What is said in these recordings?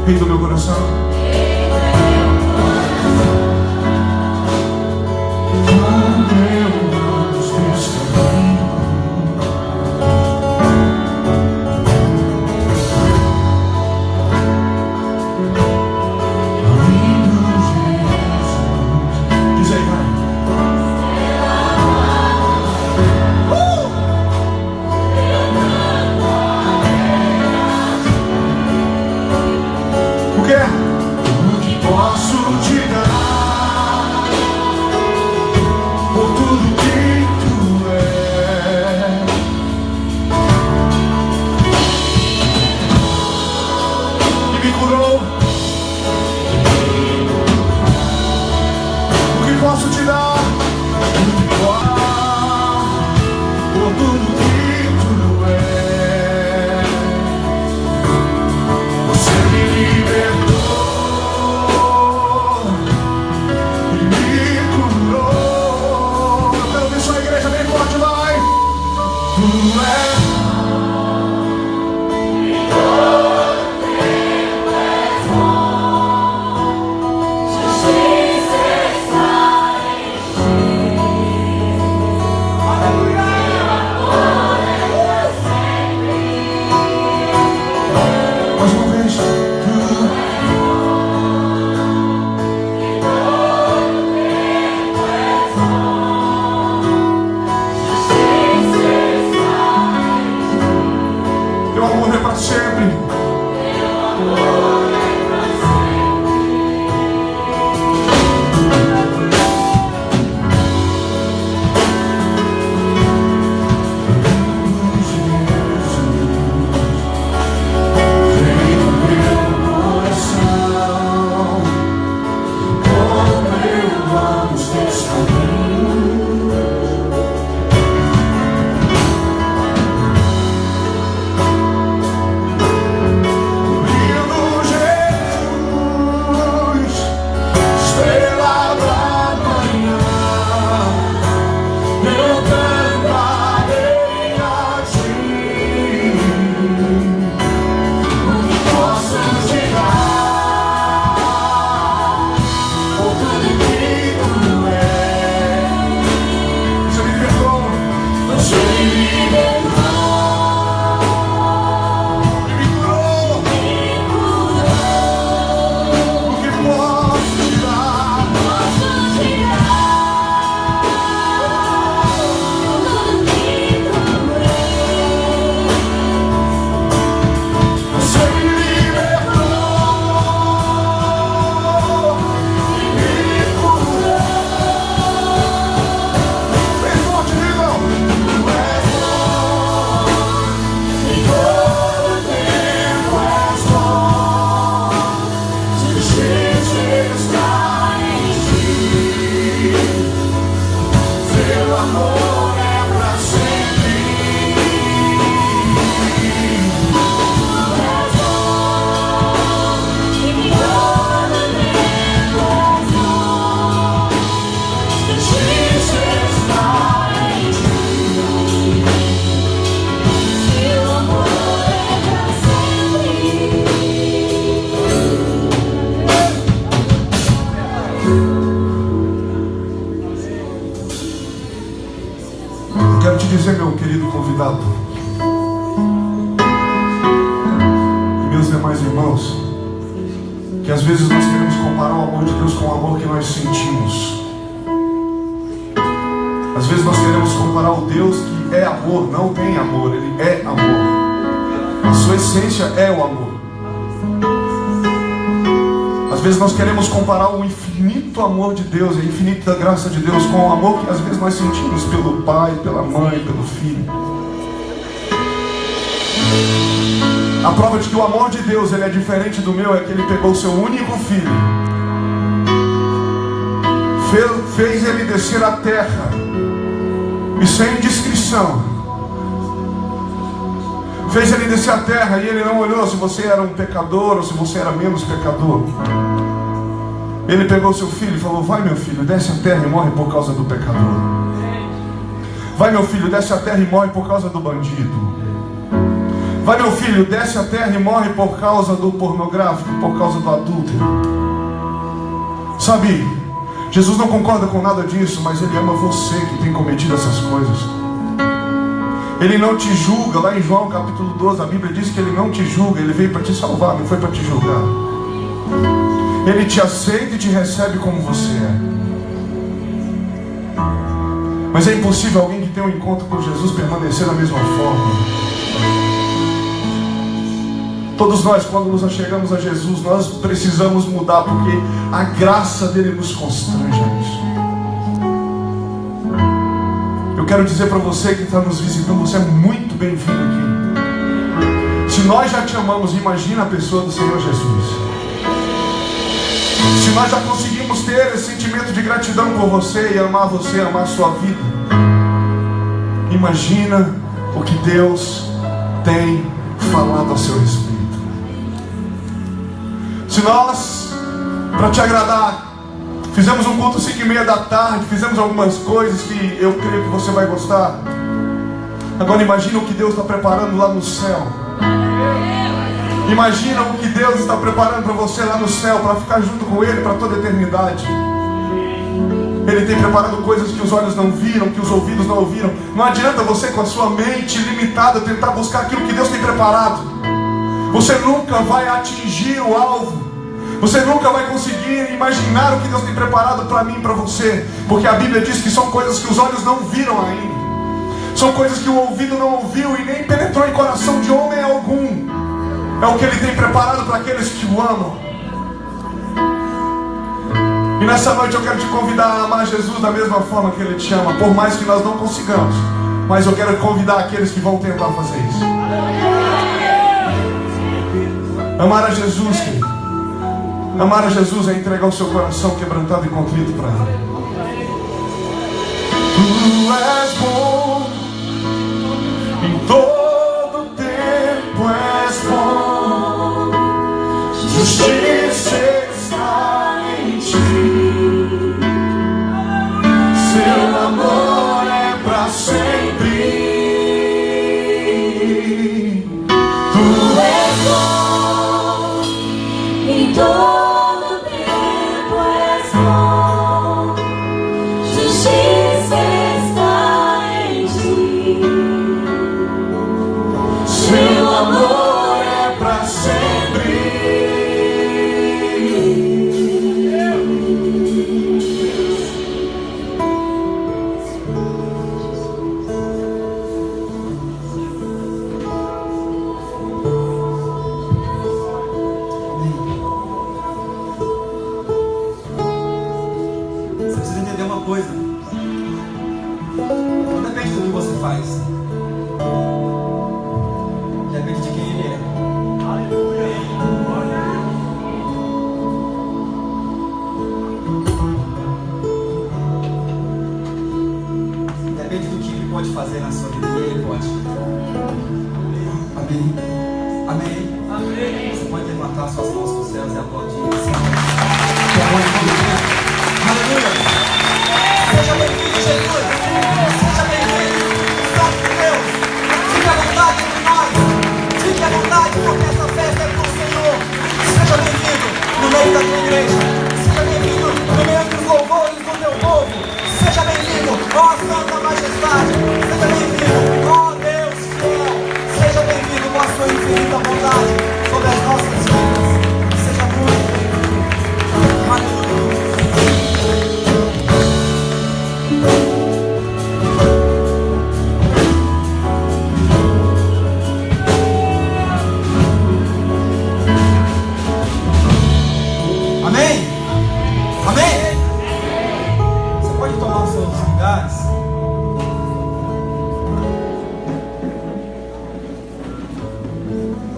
Rei do meu coração. Dizer, meu querido convidado e meus demais irmãos, que às vezes nós queremos comparar o amor de Deus com o amor que nós sentimos. Às vezes nós queremos comparar o Deus que é amor. Não tem amor, Ele é amor. A sua essência é o amor. Às vezes nós queremos comparar o infinito amor de Deus, a infinita graça de Deus, com o amor que às vezes nós sentimos pelo pai, pela mãe, pelo filho. A prova de que o amor de Deus ele é diferente do meu é que Ele pegou o seu único filho, fez Ele descer à terra, e sem descrição fez Ele descer à terra, e Ele não olhou se você era um pecador ou se você era menos pecador. Ele pegou seu filho e falou: vai meu filho, desce à terra e morre por causa do pecador. Vai meu filho, desce à terra e morre por causa do bandido. Vai, meu filho, desce a terra e morre por causa do pornográfico, por causa do adúltero. Sabe, Jesus não concorda com nada disso, mas Ele ama você que tem cometido essas coisas. Ele não te julga. Lá em João capítulo 12, a Bíblia diz que Ele não te julga. Ele veio para te salvar, não foi para te julgar. Ele te aceita e te recebe como você é. Mas é impossível alguém que tem um encontro com Jesus permanecer da mesma forma. Todos nós, quando nos achegamos a Jesus, nós precisamos mudar, porque a graça dele nos constrange a isso. Eu quero dizer para você que está nos visitando, você é muito bem-vindo aqui. Se nós já te amamos, imagina a pessoa do Senhor Jesus. Se nós já conseguimos ter esse sentimento de gratidão por você e amar você, amar a sua vida, imagina o que Deus tem falado a seu respeito. Se nós, para te agradar, fizemos um culto 5:30 da tarde, fizemos algumas coisas que eu creio que você vai gostar. Agora imagina o que Deus está preparando lá no céu. Imagina o que Deus está preparando para você lá no céu, para ficar junto com Ele para toda a eternidade. Ele tem preparado coisas que os olhos não viram, que os ouvidos não ouviram. Não adianta você, com a sua mente limitada, tentar buscar aquilo que Deus tem preparado. Você nunca vai atingir o alvo. Você nunca vai conseguir imaginar o que Deus tem preparado para mim e para você. Porque a Bíblia diz que são coisas que os olhos não viram ainda. São coisas que o ouvido não ouviu e nem penetrou em coração de homem algum. É o que Ele tem preparado para aqueles que o amam. E nessa noite eu quero te convidar a amar Jesus da mesma forma que Ele te ama. Por mais que nós não consigamos, mas eu quero convidar aqueles que vão tentar fazer isso. Amar a Jesus, querido. Amar a Jesus é entregar o seu coração quebrantado e contrito para Ele. Tu és bom, em todo tempo és bom. Justiça está em ti. Seu amor é para sempre. Tu és bom, em todo tempo és bom. Justiça está em ti. Seu amor é para sempre. Você precisa entender uma coisa. Não depende do que você faz. Depende de quem Ele é. Depende do que Ele pode fazer na sua vida. E Ele pode. Amém. Amém. Amém. Você pode levantar suas mãos para os céus e aplaudir. Que é bom em todo tempo. Aleluia. Seja bem-vindo, Jesus. Seja bem-vindo. Santo de Deus. Fique à vontade entre nós. Fique à vontade, porque essa festa é para o Senhor. Seja bem-vindo no meio da tua igreja. Seja bem-vindo no meio dos louvores do teu povo. Seja bem-vindo, ó Santa Majestade. Seja bem-vindo, ó Deus fiel. Seja bem-vindo com a sua infinita bondade sobre as nossas vidas. Seja muito bem-vindo. Aleluia. Amém? Amém? Você pode tomar os seus lugares.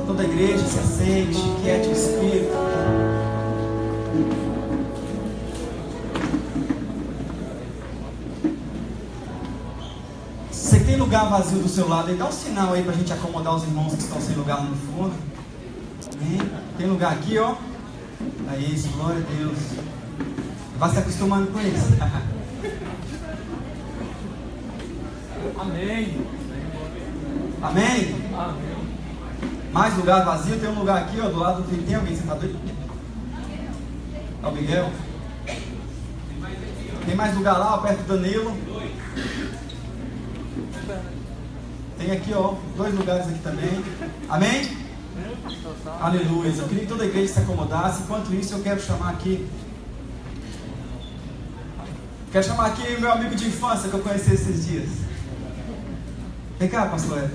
Toda a igreja se aceite, quiete o espírito. Você tem lugar vazio do seu lado aí, dá um sinal aí pra gente acomodar os irmãos que estão sem lugar no fundo. Amém? Tem lugar aqui, ó. É isso, glória a Deus. Vai se acostumando com isso. Amém. Amém? Amém. Mais lugar vazio, tem um lugar aqui, ó, do lado do... Tem alguém sentado aí? É o Miguel? Tem mais lugar lá, ó, perto do Danilo. Tem aqui, ó, 2 lugares aqui também. Amém? Aleluia. Eu queria que toda a igreja se acomodasse. Enquanto isso, eu quero chamar aqui... Quero chamar aqui meu amigo de infância que eu conheci esses dias. Vem cá, pastor Eder.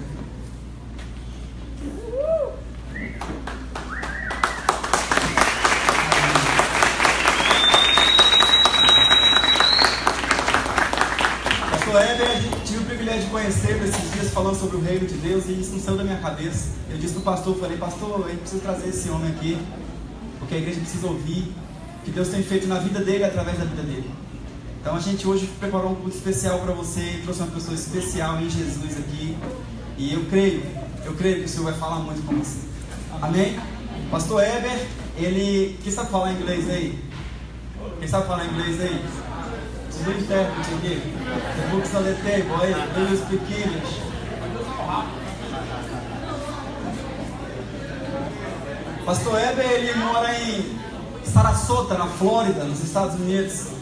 Pastor Eder, tive o privilégio de conhecer esses dias falando sobre o reino de Deus e isso não saiu da minha cabeça. Eu disse pro pastor, falei, pastor, a gente precisa trazer esse homem aqui, porque a igreja precisa ouvir o que Deus tem feito na vida dele e através da vida dele. Então a gente hoje preparou um culto especial para você, trouxe uma pessoa especial em Jesus aqui. E eu creio que o Senhor vai falar muito com você. Amém? Pastor Eber, ele... Quem sabe falar inglês aí? Quem sabe falar inglês aí? Preciso de intérprete aqui. The books on the table, aí, do you speak English? Pastor Eber, ele mora em Sarasota, na Flórida, nos Estados Unidos.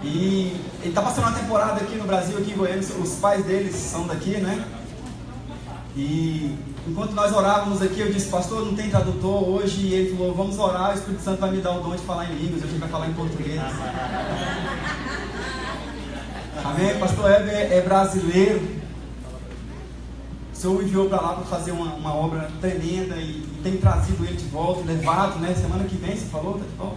E ele está passando uma temporada aqui no Brasil, aqui em Goiânia. Os pais deles são daqui, né? E enquanto nós orávamos aqui, eu disse, pastor, não tem tradutor hoje. E ele falou, vamos orar, o Espírito Santo vai me dar o dom de falar em línguas. A gente vai falar em português. Amém? Pastor Heber é brasileiro. O Senhor o enviou para lá para fazer uma obra tremenda e tem trazido ele de volta, levado, né? Semana que vem, você falou? Tá de volta?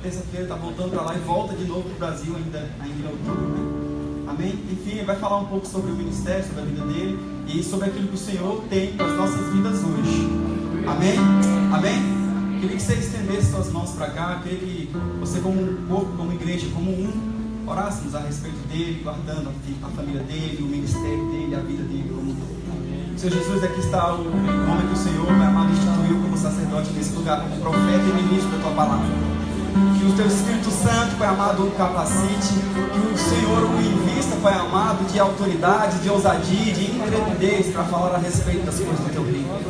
Terça-feira está voltando para lá e volta de novo para o Brasil ainda em outubro, né? Amém? Enfim, ele vai falar um pouco sobre o ministério, sobre a vida dele e sobre aquilo que o Senhor tem para as nossas vidas hoje. Amém? Amém? Queria que você estendesse suas mãos para cá, queria que você como um corpo, como igreja, como orássemos a respeito dele, guardando a família dele, o ministério dele, a vida dele como um todo. Senhor Jesus, aqui está o homem que o Senhor, Pai amado, instituiu como sacerdote nesse lugar, como profeta e ministro da tua palavra. Que o teu Espírito Santo, Pai amado, o capacite, que o Senhor o invista, Pai amado, de autoridade, de ousadia, de intrepidez para falar a respeito das coisas do teu reino.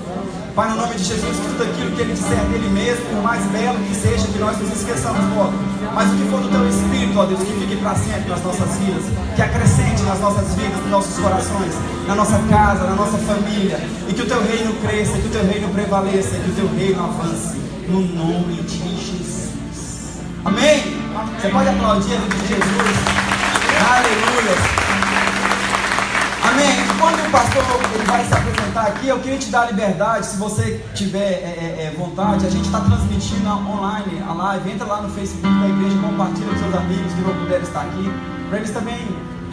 Pai, no nome de Jesus, que tudo aquilo que ele disser dele mesmo, por mais belo que seja, que nós nos esqueçamos logo. Mas o que for do teu Espírito, ó Deus, que fique para sempre nas nossas vidas, que acrescente nas nossas vidas, nos nossos corações, na nossa casa, na nossa família, e que o teu reino cresça, que o teu reino prevaleça, que o teu reino avance, no nome de Jesus. Amém? Você pode aplaudir a vida de Jesus? Aleluia! Amém? Quando o pastor ele vai se apresentar aqui, eu queria te dar liberdade, se você tiver vontade, a gente está transmitindo online a live, entra lá no Facebook da igreja, compartilha com seus amigos que não puderam estar aqui, para eles também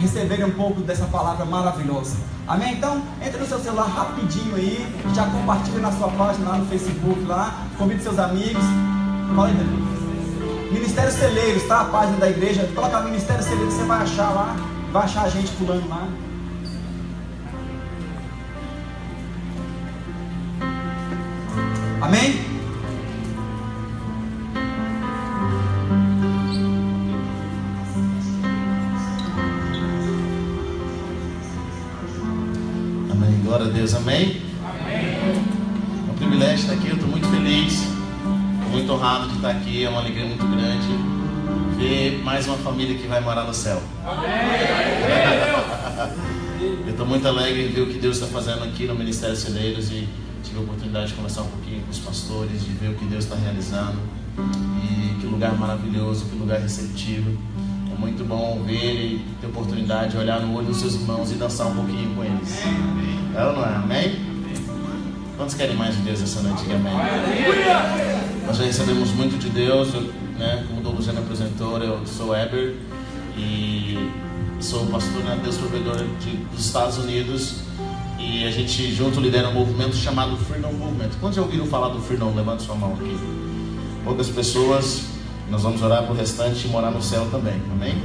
receberem um pouco dessa palavra maravilhosa. Amém? Então, entra no seu celular rapidinho aí, já compartilha na sua página lá no Facebook, lá, convide seus amigos. Fala aí, Danilo. Ministério Celeiros, tá? A página da igreja, coloca Ministério Celeiros, você vai achar lá, vai achar a gente pulando lá. Amém? Amém, glória a Deus, amém? Amém. É um privilégio estar aqui, eu estou muito feliz, estou muito honrado de estar aqui, é uma alegria muito grande ver mais uma família que vai morar no céu. Amém. Eu estou muito alegre em ver o que Deus está fazendo aqui no Ministério Celeiros e tive a oportunidade de conversar um pouquinho com os pastores, de ver o que Deus está realizando e que lugar maravilhoso, que lugar receptivo. É muito bom ver e ter a oportunidade de olhar no olho dos seus irmãos e dançar um pouquinho com eles. É ou não é? Amém? Quantos querem mais de Deus essa noite? Amém? Nós já recebemos muito de Deus, né? Como o Douglas já me apresentou, eu sou Eber e sou pastor na Deus Provedor dos Estados Unidos. E a gente junto lidera um movimento chamado Freedom Movement. Quantos já ouviram falar do Freedom? Levanta sua mão aqui. Poucas pessoas. Nós vamos orar para o restante e morar no céu também. Amém?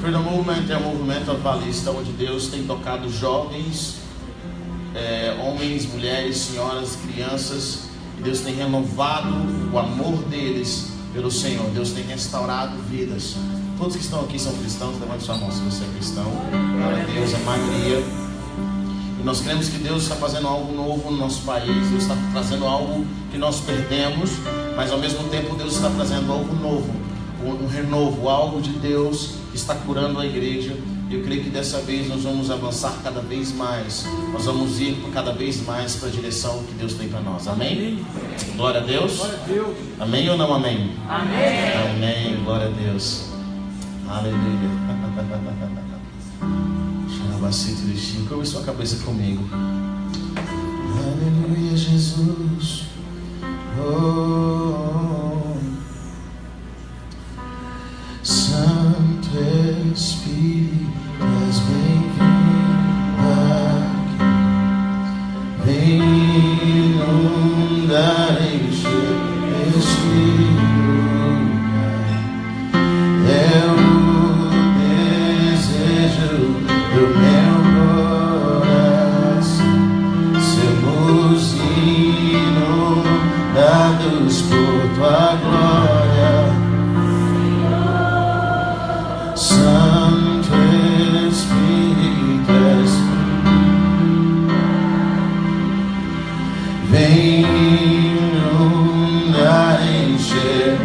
Freedom Movement é um movimento avalista onde Deus tem tocado jovens, homens, mulheres, senhoras, crianças. E Deus tem renovado o amor deles pelo Senhor. Deus tem restaurado vidas. Todos que estão aqui são cristãos. Levante sua mão se você é cristão. Glória a Deus, a maioria. Nós cremos que Deus está fazendo algo novo no nosso país. Deus está trazendo algo que nós perdemos, mas ao mesmo tempo Deus está trazendo algo novo, um renovo, algo de Deus que está curando a igreja. Eu creio que dessa vez nós vamos avançar cada vez mais. Nós vamos ir cada vez mais para a direção que Deus tem para nós. Amém? Glória a Deus. Glória a Deus. Amém ou não amém? Amém. Amém. Glória a Deus. Aleluia. Curva sua cabeça comigo. Aleluia, Jesus. Oh, Santo Espírito, és bem-vindo aqui. Vem inundar, encher este lugar. É o desejo do meu coração, sermos inundados por tua glória, Santo Espírito, vem inundar, encher.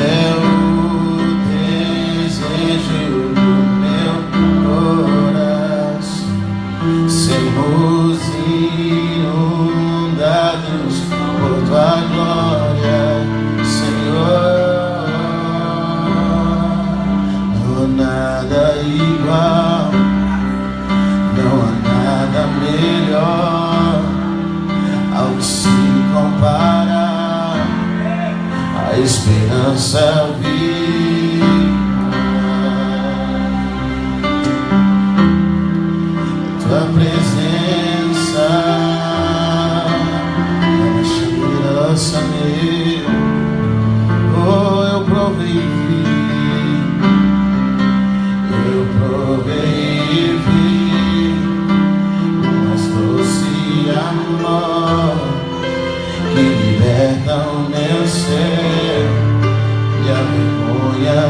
É o desejo do meu coração, sermos inundados por tua glória, Senhor. Não há nada igual, não há nada melhor ao que se compara a esperança viva. Tua presença é uma segurança nele. Oh, eu provei e vi o mais doce amor que liberta o meu ser e a vergonha.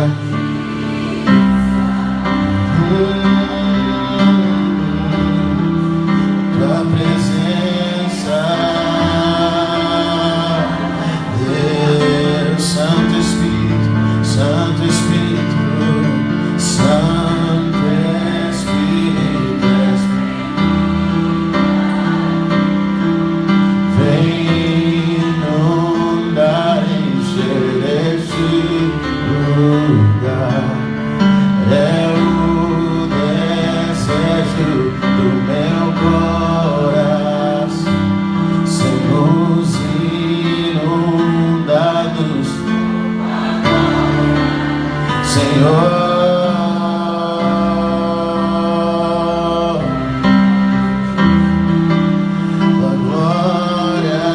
Tua presença, Deus, Santo Espírito, Santo Espírito, Santo Espírito, vem inundar, encher este lugar. É o desejo do meu coração, sermos inundados, Senhor. Tua glória,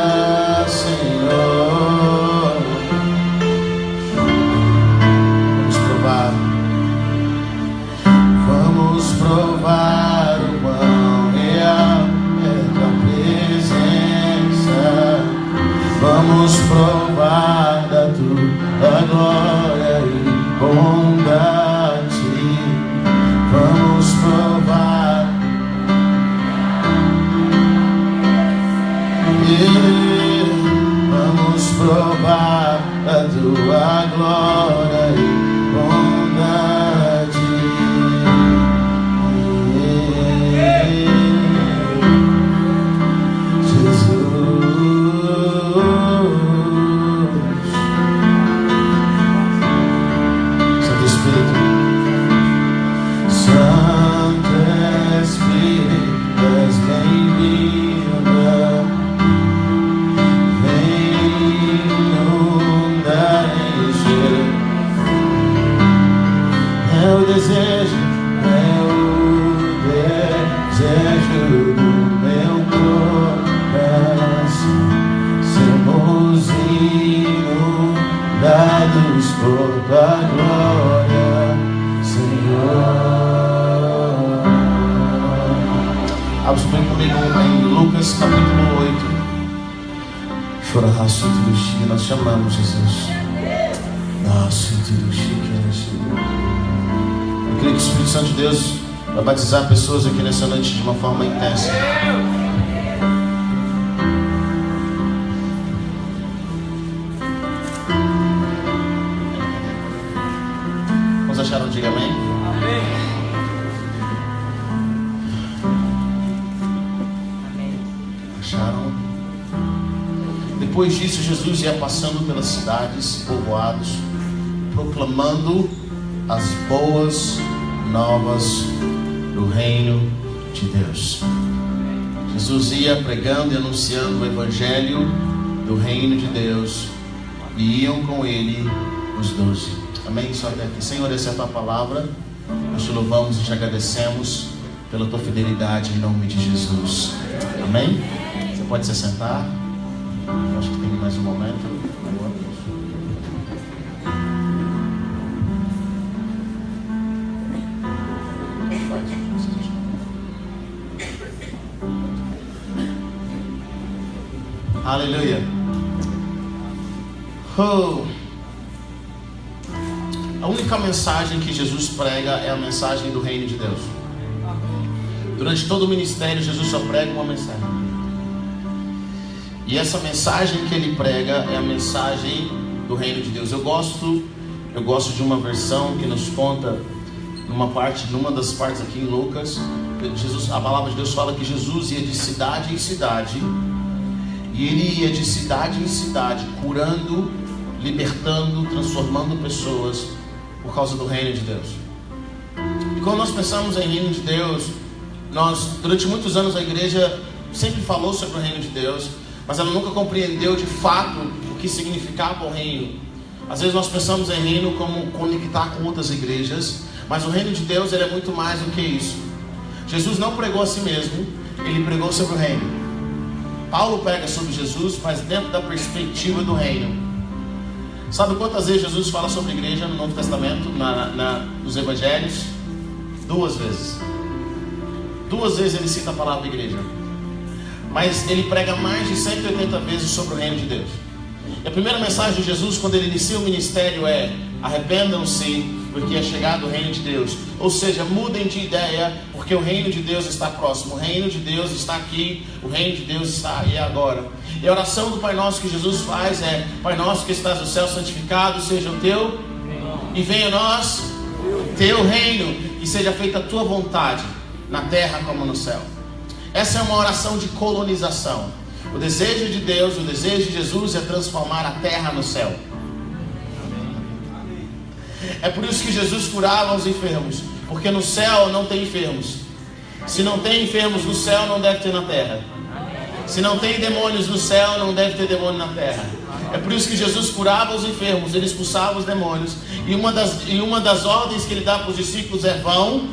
Senhor. Vamos provar o quão real é tua presença. Vamos provar da tua glória e bondade. Vamos provar, vamos provar da tua glória e bondade. Por tua glória, Senhor. Abra comigo em Lucas capítulo 8. Chora raço do Chico, nós chamamos Jesus. Raço do Chico. Eu creio que o Espírito Santo de Deus vai batizar pessoas aqui nessa noite de uma forma intensa. Vamos achar diga amém? Acharam? Depois disso, Jesus ia passando pelas cidades e povoados, proclamando as boas novas do reino de Deus. Jesus ia pregando e anunciando o evangelho do reino de Deus, e iam com ele os 12. Amém? Só até aqui. Senhor, essa é a tua palavra. Nós te louvamos e te agradecemos pela tua fidelidade em nome de Jesus. Amém? Você pode se sentar. Eu acho que tem mais um momento. Aleluia. A única mensagem que Jesus prega é a mensagem do reino de Deus. Durante todo o ministério, Jesus só prega uma mensagem. E essa mensagem que ele prega é a mensagem do reino de Deus. Eu gosto de uma versão que nos conta numa das partes aqui em Lucas, a palavra de Deus fala que Jesus ia de cidade em cidade. E ele ia de cidade em cidade, curando, libertando, transformando pessoas por causa do reino de Deus. E quando nós pensamos em reino de Deus, durante muitos anos a igreja sempre falou sobre o reino de Deus, mas ela nunca compreendeu de fato o que significava o reino. Às vezes nós pensamos em reino como conectar com outras igrejas, mas o reino de Deus ele é muito mais do que isso. Jesus não pregou a si mesmo, ele pregou sobre o reino. Paulo prega sobre Jesus, mas dentro da perspectiva do reino. Sabe quantas vezes Jesus fala sobre a igreja no Novo Testamento, nos Evangelhos? 2 vezes. 2 vezes ele cita a palavra igreja. Mas ele prega mais de 180 vezes sobre o reino de Deus. E a primeira mensagem de Jesus, quando ele inicia o ministério, é: arrependam-se, porque é chegado o reino de Deus. Ou seja, mudem de ideia, porque o reino de Deus está próximo. O reino de Deus está aqui. O reino de Deus está aí agora. E a oração do Pai Nosso que Jesus faz é: Pai Nosso que estás no céu, santificado seja o teu, e venha a nós teu reino, e seja feita a tua vontade, na terra como no céu. Essa é uma oração de colonização. O desejo de Deus, o desejo de Jesus é transformar a terra no céu. É por isso que Jesus curava os enfermos, porque no céu não tem enfermos. Se não tem enfermos no céu, não deve ter na terra. Se não tem demônios no céu, não deve ter demônio na terra. É por isso que Jesus curava os enfermos, ele expulsava os demônios. E uma das ordens que ele dá para os discípulos é: vão,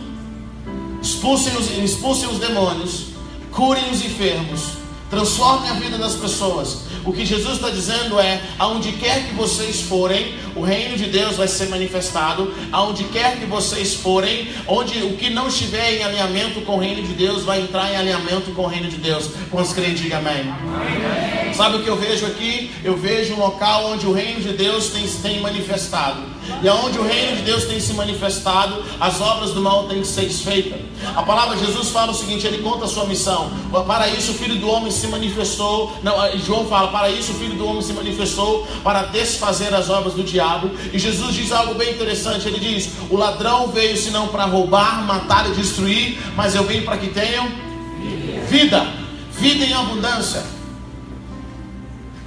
expulsem os demônios, curem os enfermos, transformem a vida das pessoas. O que Jesus está dizendo é: aonde quer que vocês forem, o reino de Deus vai ser manifestado. Aonde quer que vocês forem, onde o que não estiver em alinhamento com o reino de Deus vai entrar em alinhamento com o reino de Deus. Quantos crentes digam amém? Amém. Sabe o que eu vejo aqui? Eu vejo um local onde o reino de Deus tem manifestado. E aonde o reino de Deus tem se manifestado, as obras do mal têm que ser desfeitas. A palavra de Jesus fala o seguinte, ele conta a sua missão: para isso o Filho do Homem se manifestou. João fala: para isso o Filho do Homem se manifestou, para desfazer as obras do diabo. E Jesus diz algo bem interessante, ele diz: o ladrão veio senão para roubar, matar e destruir, mas eu vim para que tenham vida em abundância.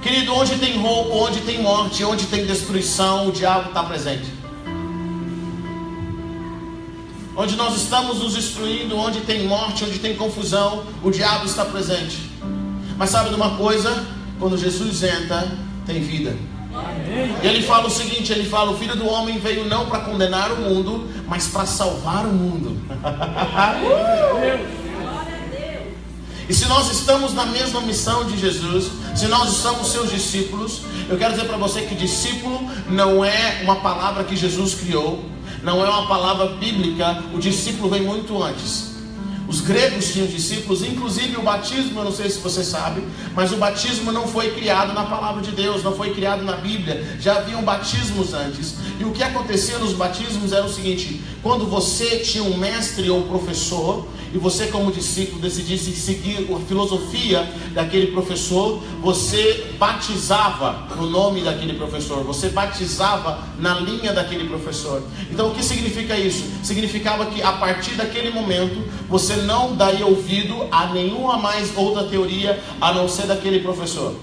Querido, onde tem roubo, onde tem morte, onde tem destruição, o diabo está presente. Onde nós estamos nos destruindo, onde tem morte, onde tem confusão, o diabo está presente. Mas sabe de uma coisa? Quando Jesus entra, tem vida. E ele fala o seguinte, ele fala: o Filho do Homem veio não para condenar o mundo, mas para salvar o mundo. E se nós estamos na mesma missão de Jesus, se nós somos seus discípulos, eu quero dizer para você que discípulo não é uma palavra que Jesus criou, não é uma palavra bíblica. O discípulo vem muito antes. Os gregos tinham discípulos, inclusive o batismo, eu não sei se você sabe, mas o batismo não foi criado na palavra de Deus, não foi criado na Bíblia, já haviam batismos antes. E o que acontecia nos batismos era o seguinte: quando você tinha um mestre ou professor, e você como discípulo decidisse seguir a filosofia daquele professor, você batizava no nome daquele professor, você batizava na linha daquele professor. Então o que significa isso? Significava que a partir daquele momento, você não daria ouvido a nenhuma mais outra teoria a não ser daquele professor.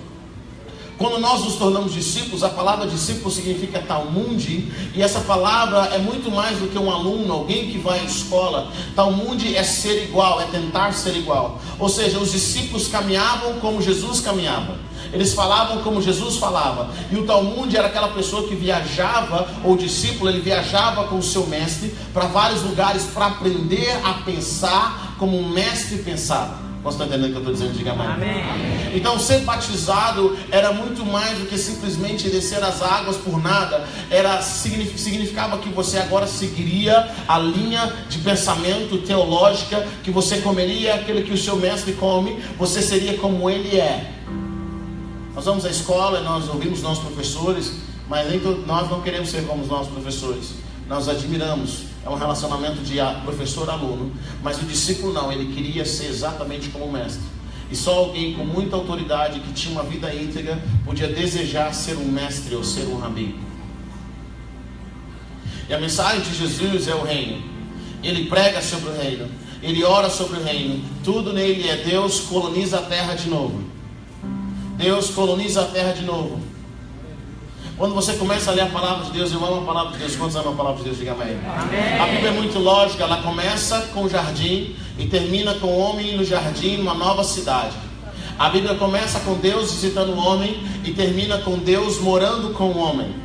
Quando nós nos tornamos discípulos, a palavra discípulo significa Talmud, e essa palavra é muito mais do que um aluno, alguém que vai à escola. Talmud é ser igual, é tentar ser igual. Ou seja, os discípulos caminhavam como Jesus caminhava, eles falavam como Jesus falava. E o Talmud era aquela pessoa que viajava, ou o discípulo, ele viajava com o seu mestre para vários lugares para aprender a pensar como um mestre pensava. Você está entendendo o que eu estou dizendo? Diga amém. Amém. Então ser batizado era muito mais do que simplesmente descer as águas por nada. Significava que você agora seguiria a linha de pensamento teológica, que você comeria aquilo que o seu mestre come, você seria como ele é. Nós vamos à escola e nós ouvimos nossos professores, mas nós não queremos ser como os nossos professores. Nós admiramos. É um relacionamento de professor-aluno. Mas o discípulo não, ele queria ser exatamente como o mestre. E só alguém com muita autoridade, que tinha uma vida íntegra, podia desejar ser um mestre ou ser um rabi. E a mensagem de Jesus é o reino. Ele prega sobre o reino, ele ora sobre o reino. Tudo nele é Deus coloniza a terra de novo. Deus coloniza a terra de novo. Quando você começa a ler a palavra de Deus, eu amo a palavra de Deus. Quantos amam a palavra de Deus? Diga amém. Amém. A Bíblia é muito lógica, ela começa com o jardim e termina com o homem no jardim, numa nova cidade. A Bíblia começa com Deus visitando o homem e termina com Deus morando com o homem.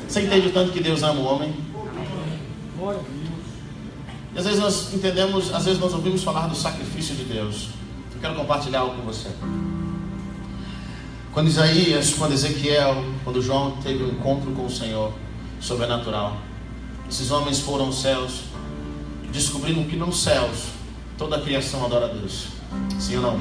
Você entende o tanto que Deus ama o homem? E às vezes nós entendemos, às vezes nós ouvimos falar do sacrifício de Deus. Eu quero compartilhar algo com você. Quando Isaías, quando Ezequiel, quando João teve um encontro com o Senhor sobrenatural, esses homens foram aos céus, descobriram que nos céus toda a criação adora a Deus. Sim ou não?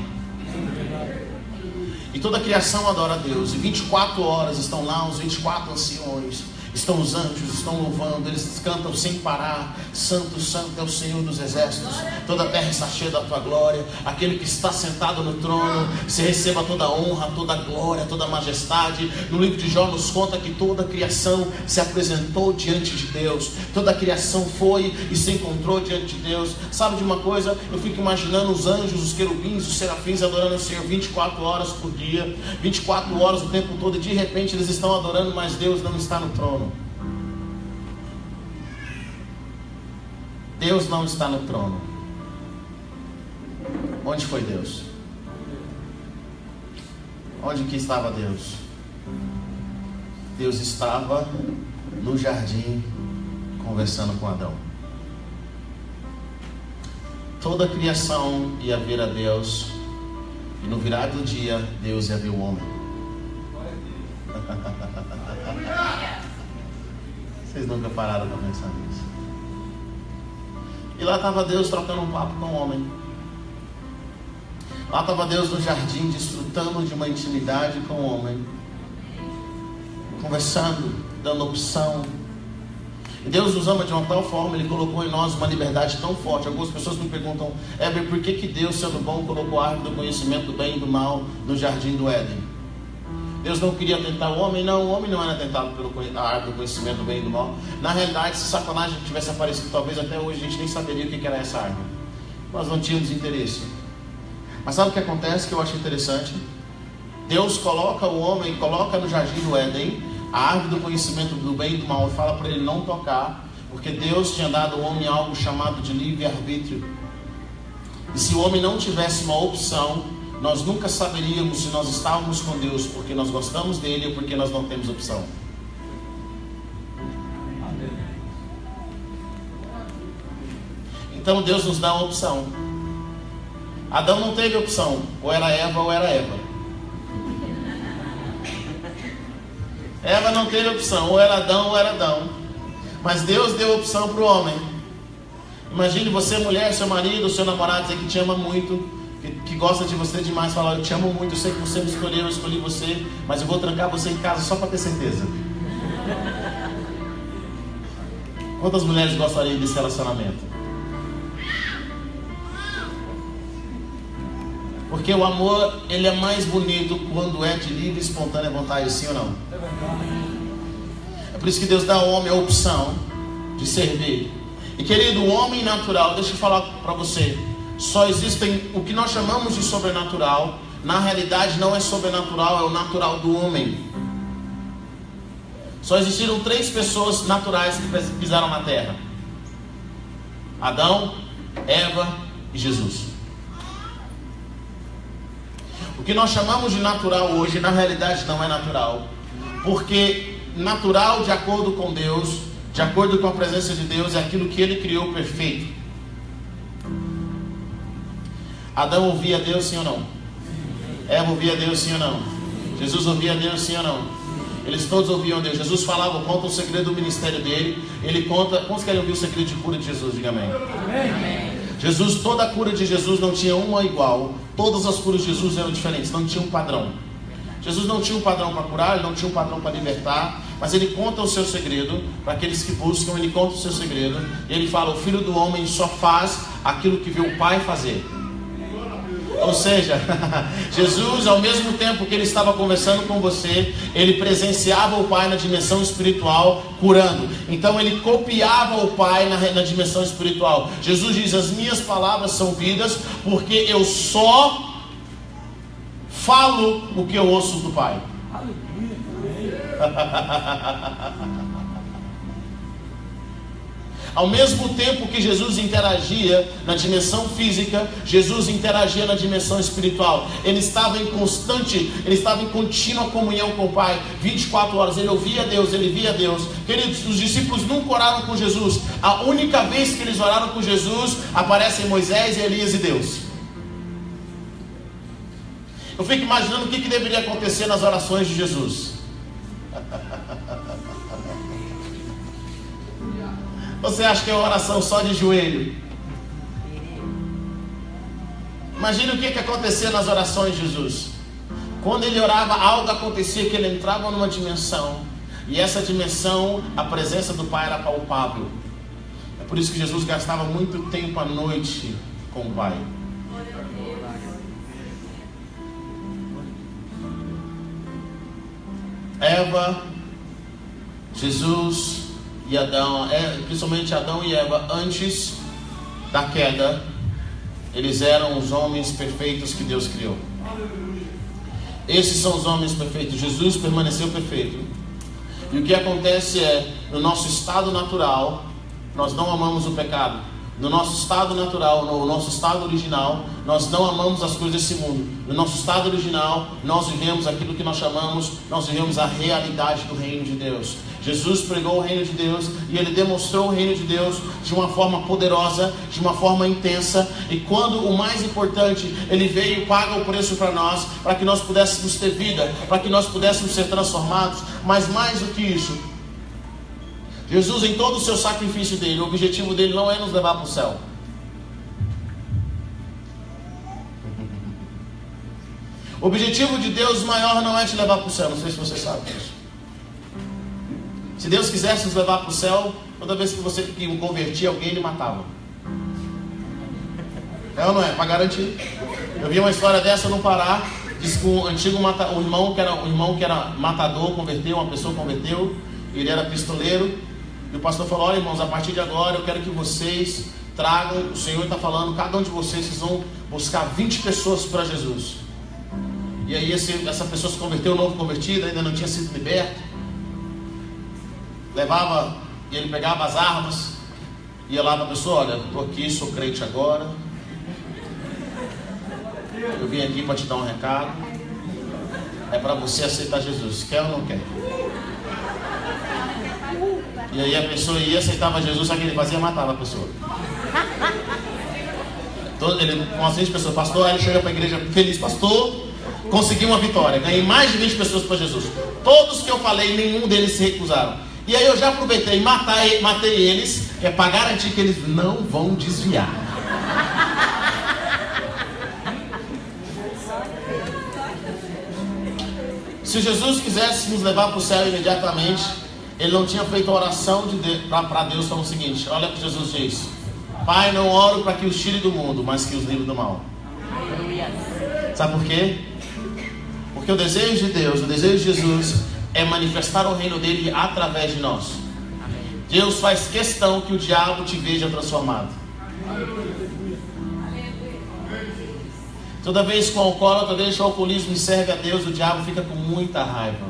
E toda a criação adora a Deus. E 24 horas estão lá os 24 anciões, estão os anjos, estão louvando, eles cantam sem parar: Santo, Santo é o Senhor dos exércitos, toda a terra está cheia da tua glória. Aquele que está sentado no trono, se receba toda a honra, toda a glória, toda a majestade. No livro de Jó nos conta que toda a criação se apresentou diante de Deus, toda a criação foi e se encontrou diante de Deus. Sabe de uma coisa? Eu fico imaginando os anjos, os querubins, os serafins adorando o Senhor 24 horas por dia, 24 horas o tempo todo, e de repente eles estão adorando, mas Deus não está no trono. Deus não está no trono. Onde foi Deus? Onde que estava Deus? Deus estava no jardim conversando com Adão. Toda a criação ia ver a Deus, e no virar do dia Deus ia ver o homem. Vocês nunca pararam para pensar nisso? E lá estava Deus trocando um papo com o homem. Lá estava Deus no jardim, desfrutando de uma intimidade com o homem, conversando, dando opção. E Deus nos ama de uma tal forma, Ele colocou em nós uma liberdade tão forte. Algumas pessoas me perguntam: Heber, por que Deus, sendo bom, colocou a árvore do conhecimento do bem e do mal no jardim do Éden? Deus não queria tentar o homem? Não, o homem não era tentado pela árvore do conhecimento do bem e do mal. Na realidade, se Satanás tivesse aparecido, talvez até hoje a gente nem saberia o que era essa árvore. Nós não tínhamos interesse. Mas sabe o que acontece, que eu acho interessante? Deus coloca o homem, coloca no jardim do Éden a árvore do conhecimento do bem e do mal, e fala para ele não tocar, porque Deus tinha dado ao homem algo chamado de livre-arbítrio. E se o homem não tivesse uma opção, nós nunca saberíamos se nós estávamos com Deus porque nós gostamos dele ou porque nós não temos opção. Então Deus nos dá uma opção. Adão não teve opção, ou era Eva ou era Eva. Eva não teve opção, ou era Adão ou era Adão. Mas Deus deu opção para o homem. Imagine você, mulher, seu marido, seu namorado, dizer que te ama muito, que gosta de você demais, falar: eu te amo muito, eu sei que você me escolheu, eu escolhi você, mas eu vou trancar você em casa só para ter certeza. Quantas mulheres gostariam desse relacionamento? Porque o amor, ele é mais bonito quando é de livre e espontânea vontade, sim ou não? É por isso que Deus dá ao homem a opção de servir. E querido, o homem natural, deixa eu falar para você, só existem o que nós chamamos de sobrenatural. Na realidade não é sobrenatural, é o natural do homem. Só existiram 3 pessoas naturais que pisaram na terra: Adão, Eva e Jesus. O que nós chamamos de natural hoje, na realidade não é natural. Porque natural, de acordo com Deus, de acordo com a presença de Deus, é aquilo que Ele criou perfeito. Adão ouvia Deus, sim ou não? Eva ouvia Deus, sim ou não? Jesus ouvia Deus, sim ou não? Eles todos ouviam Deus. Jesus falava, conta o segredo do ministério dele. Ele conta. Quantos querem ouvir o segredo de cura de Jesus? Diga amém. Amém. Jesus, toda a cura de Jesus não tinha uma igual. Todas as curas de Jesus eram diferentes, não tinha um padrão. Jesus não tinha um padrão para curar, ele não tinha um padrão para libertar, mas ele conta o seu segredo para aqueles que buscam. Ele conta o seu segredo e ele fala: o Filho do Homem só faz aquilo que vê o Pai fazer. Ou seja, Jesus, ao mesmo tempo que ele estava conversando com você, ele presenciava o Pai na dimensão espiritual, curando. Então ele copiava o Pai na dimensão espiritual. Jesus diz: as minhas palavras são vidas, porque eu só falo o que eu ouço do Pai. Ao mesmo tempo que Jesus interagia na dimensão física, Jesus interagia na dimensão espiritual. Ele estava em contínua comunhão com o Pai, 24 horas. Ele ouvia Deus, ele via Deus. Queridos, os discípulos nunca oraram com Jesus. A única vez que eles oraram com Jesus, aparecem Moisés, Elias e Deus. Eu fico imaginando o que deveria acontecer nas orações de Jesus. Você acha que é uma oração só de joelho? Imagina o que acontecia nas orações de Jesus. Quando ele orava, algo acontecia, que ele entrava numa dimensão, e essa dimensão, a presença do Pai era palpável. É por isso que Jesus gastava muito tempo à noite com o Pai. Eva, Jesus e Adão, principalmente Adão e Eva, antes da queda, eles eram os homens perfeitos que Deus criou. Esses são os homens perfeitos. Jesus permaneceu perfeito. E o que acontece é, no nosso estado natural, nós não amamos o pecado. No nosso estado natural, no nosso estado original, nós não amamos as coisas desse mundo. No nosso estado original, nós vivemos aquilo que nós vivemos a realidade do reino de Deus. Jesus pregou o reino de Deus e ele demonstrou o reino de Deus de uma forma poderosa, de uma forma intensa. E quando o mais importante, ele veio e paga o preço para nós, para que nós pudéssemos ter vida, para que nós pudéssemos ser transformados. Mas mais do que isso, Jesus, em todo o seu sacrifício dele, o objetivo dele não é nos levar para o céu. O objetivo de Deus maior não é te levar para o céu. Não sei se você sabe disso. Se Deus quisesse nos levar para o céu, toda vez que você convertia alguém, ele matava. É ou não é? Para garantir. Eu vi uma história dessa no Pará. Diz que um irmão que era matador converteu, uma pessoa converteu. Ele era pistoleiro. E o pastor falou: olha, irmãos, a partir de agora eu quero que vocês tragam, o Senhor está falando, cada um de vocês vão buscar 20 pessoas para Jesus. E aí essa pessoa se converteu, novo convertido, ainda não tinha sido liberto. Ele pegava as armas, ia lá para a pessoa: olha, estou aqui, sou crente agora. Eu vim aqui para te dar um recado. É para você aceitar Jesus, quer ou não quer? E aí a pessoa ia, aceitava Jesus, sabe o que ele fazia? Matava a pessoa. Ele, com as 20 pessoas, pastor, aí ele chega para a igreja feliz: pastor, consegui uma vitória, ganhei mais de 20 pessoas para Jesus. Todos que eu falei, nenhum deles se recusaram. E aí eu já aproveitei e matei eles, para garantir que eles não vão desviar. Se Jesus quisesse nos levar para o céu imediatamente, ele não tinha feito a oração para Deus falando o seguinte: olha o que Jesus diz: Pai, não oro para que os tire do mundo, mas que os livre do mal. Sabe por quê? Porque o desejo de Deus, o desejo de Jesus é manifestar o reino dele através de nós. Deus faz questão que o diabo te veja transformado. Toda vez que o alcoólatra deixa o alcoolismo e serve a Deus, o diabo fica com muita raiva.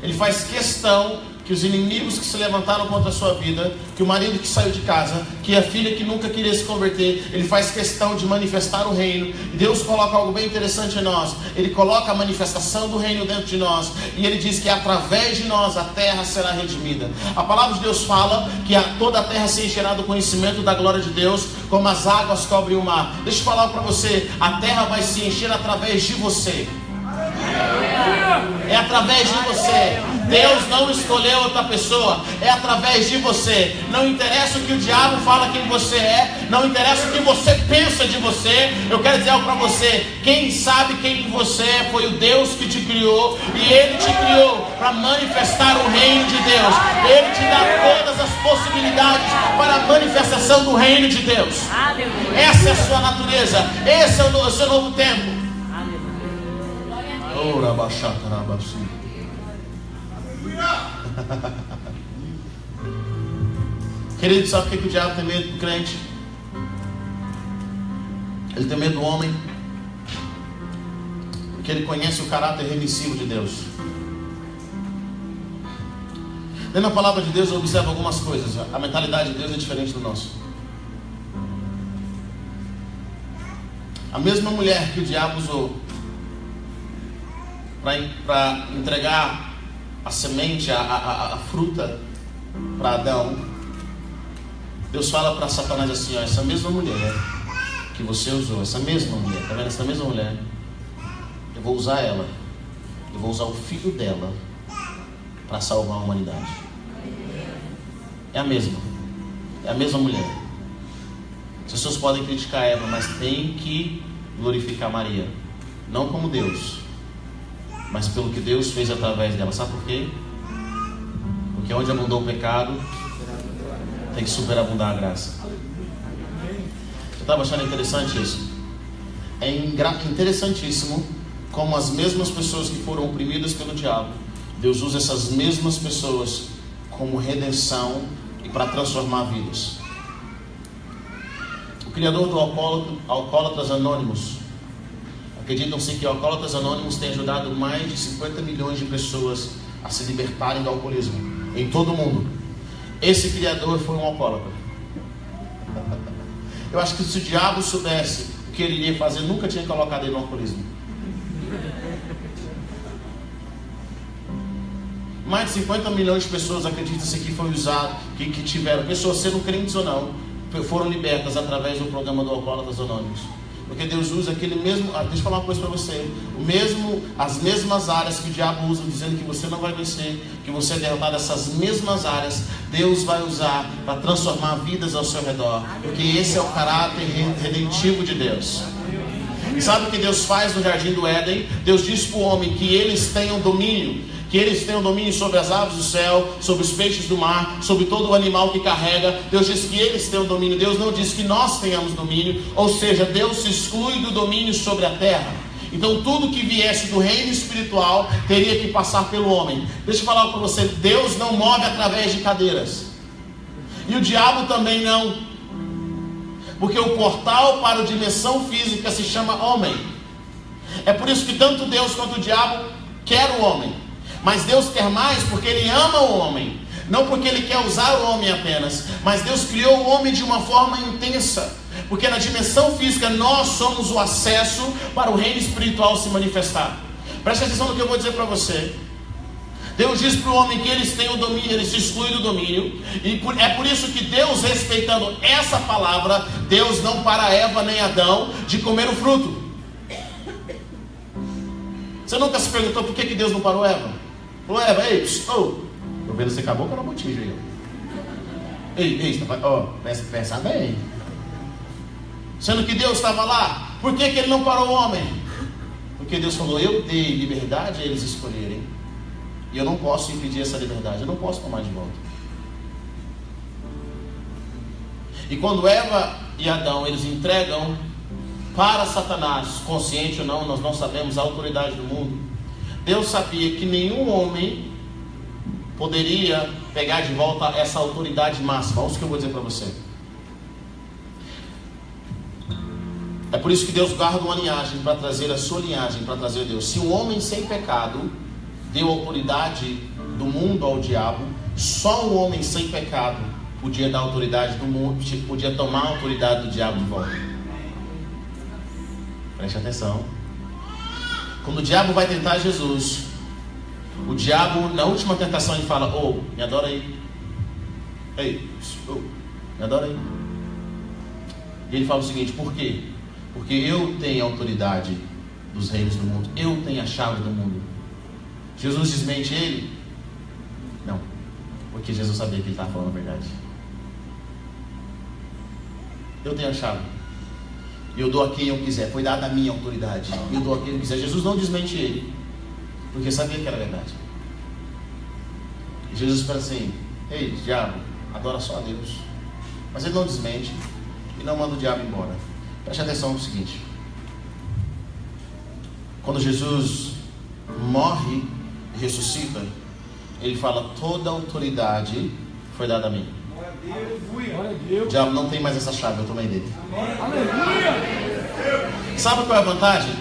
Ele faz questão que os inimigos que se levantaram contra a sua vida, que o marido que saiu de casa, que a filha que nunca queria se converter, ele faz questão de manifestar o reino. E Deus coloca algo bem interessante em nós. Ele coloca a manifestação do reino dentro de nós. E ele diz que através de nós a terra será redimida. A palavra de Deus fala que toda a terra se encherá do conhecimento da glória de Deus, como as águas cobrem o mar. Deixa eu falar para você, a terra vai se encher através de você. É através de você. Deus não escolheu outra pessoa, é através de você. Não interessa o que o diabo fala quem você é, não interessa o que você pensa de você. Eu quero dizer algo para você: quem sabe quem você é foi o Deus que te criou, e Ele te criou para manifestar o reino de Deus. Ele te dá todas as possibilidades para a manifestação do reino de Deus. Essa é a sua natureza, esse é o seu novo tempo. Querido, sabe por que o diabo tem medo do crente? Ele tem medo do homem, porque ele conhece o caráter remissivo de Deus. Lendo a palavra de Deus, eu observo algumas coisas. A mentalidade de Deus é diferente do nosso. A mesma mulher que o diabo usou para entregar a semente, a fruta para Adão, Deus fala para Satanás assim: ó, essa mesma mulher que você usou, essa mesma mulher, tá vendo? Essa mesma mulher, eu vou usar ela, eu vou usar o filho dela para salvar a humanidade. É a mesma mulher. As pessoas podem criticar Eva, mas tem que glorificar Maria, não como Deus, mas pelo que Deus fez através dela. Sabe por quê? Porque onde abundou o pecado, tem que superabundar a graça. Eu estava achando interessante isso. É interessantíssimo como as mesmas pessoas que foram oprimidas pelo diabo, Deus usa essas mesmas pessoas como redenção e para transformar vidas. O criador do Alcoólatras Anônimos, acreditam-se que o Alcoólatras Anônimos tem ajudado mais de 50 milhões de pessoas a se libertarem do alcoolismo em todo o mundo. Esse criador foi um alcoólatra. Eu acho que se o diabo soubesse o que ele iria fazer, nunca tinha colocado ele no alcoolismo. Mais de 50 milhões de pessoas, acredita-se que foi usado, que tiveram, pessoas sendo crentes ou não, foram libertas através do programa do Alcoólatras Anônimos. Porque Deus usa aquele mesmo... deixa eu falar uma coisa para você. As mesmas áreas que o diabo usa, dizendo que você não vai vencer, que você é derrotado, essas mesmas áreas, Deus vai usar para transformar vidas ao seu redor. Porque esse é o caráter redentivo de Deus. E sabe o que Deus faz no Jardim do Éden? Deus diz para o homem que eles tenham domínio. Que eles tenham domínio sobre as aves do céu, sobre os peixes do mar, sobre todo o animal que carrega. Deus diz que eles tenham domínio. Deus não diz que nós tenhamos domínio. Ou seja, Deus se exclui do domínio sobre a terra. Então tudo que viesse do reino espiritual teria que passar pelo homem. Deixa eu falar para você, Deus não move através de cadeiras. E o diabo também não. Porque o portal para a dimensão física se chama homem. É por isso que tanto Deus quanto o diabo quer o homem. Mas Deus quer mais porque Ele ama o homem. Não porque Ele quer usar o homem apenas. Mas Deus criou o homem de uma forma intensa. Porque na dimensão física nós somos o acesso para o reino espiritual se manifestar. Preste atenção no que eu vou dizer para você. Deus diz para o homem que eles têm o domínio, ele se exclui do domínio. E é por isso que Deus, respeitando essa palavra, Deus não para Eva nem Adão de comer o fruto. Você nunca se perguntou por que Deus não parou Eva? Falou, Eva, ei, tô vendo você acabou com a botija aí. Ei, pensa bem. Sendo que Deus estava lá, por que ele não parou o homem? Porque Deus falou, eu dei liberdade a eles escolherem. E eu não posso impedir essa liberdade, eu não posso tomar de volta. E quando Eva e Adão, eles entregam para Satanás, consciente ou não, nós não sabemos, a autoridade do mundo. Deus sabia que nenhum homem poderia pegar de volta essa autoridade máxima. Olha o que eu vou dizer para você. É por isso que Deus guarda uma linhagem para trazer a sua linhagem, para trazer Deus. Se um homem sem pecado deu autoridade do mundo ao diabo, só um homem sem pecado podia dar autoridade do mundo, podia tomar a autoridade do diabo de volta. Preste atenção. Quando o diabo vai tentar Jesus, o diabo, na última tentação, ele fala, me adora aí. Me adora aí. E ele fala o seguinte, por quê? Porque eu tenho a autoridade dos reinos do mundo. Eu tenho a chave do mundo. Jesus desmente ele? Não. Porque Jesus sabia que ele estava falando a verdade. Eu tenho a chave. E eu dou a quem eu quiser. Foi dada a minha autoridade. E eu dou a quem eu quiser. Jesus não desmente ele. Porque sabia que era verdade. E Jesus fala assim, ei, diabo, adora só a Deus. Mas ele não desmente. E não manda o diabo embora. Preste atenção no seguinte. Quando Jesus morre e ressuscita, ele fala, toda a autoridade foi dada a mim. O diabo não tem mais essa chave, eu tomei dele. Sabe qual é a vantagem?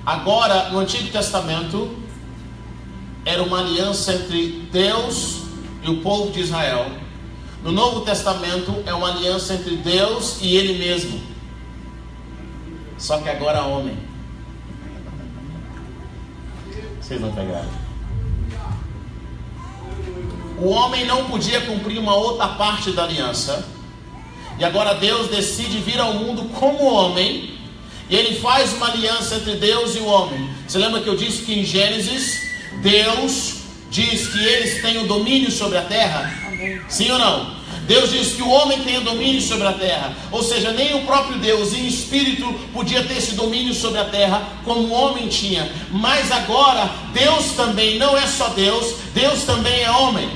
Agora, no Antigo Testamento, era uma aliança entre Deus e o povo de Israel. No Novo Testamento, é uma aliança entre Deus e Ele mesmo. Só que agora homem. Vocês não pegaram. O homem não podia cumprir uma outra parte da aliança. E agora Deus decide vir ao mundo como homem. E Ele faz uma aliança entre Deus e o homem. Você lembra que eu disse que em Gênesis, Deus diz que eles têm o domínio sobre a terra? Amém. Sim ou não? Deus diz que o homem tem o domínio sobre a terra. Ou seja, nem o próprio Deus em espírito podia ter esse domínio sobre a terra como o homem tinha. Mas agora, Deus também não é só Deus, Deus também é homem.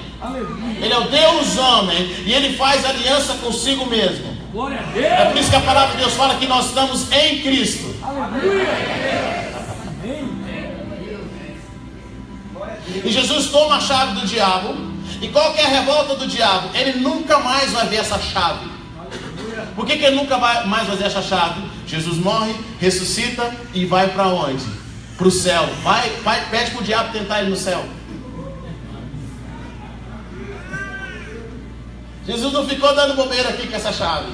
Ele é o Deus homem e Ele faz aliança consigo mesmo. Glória a Deus. É por isso que a palavra de Deus fala que nós estamos em Cristo. E Jesus toma a chave do diabo. E qual que é a revolta do diabo? Ele nunca mais vai ver essa chave. Por que ele nunca mais vai ver essa chave? Jesus morre, ressuscita e vai para onde? Para o céu. Pede para o diabo tentar ele no céu. Jesus não ficou dando bobeira aqui com essa chave.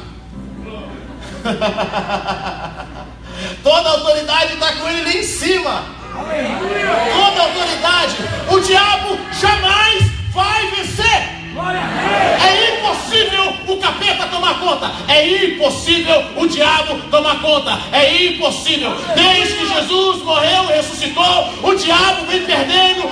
Toda a autoridade está com ele lá em cima. Toda a autoridade. O diabo jamais vai vencer. É impossível o capeta tomar conta. É impossível o diabo tomar conta. É impossível. Desde que Jesus morreu e ressuscitou, o diabo vem perdendo.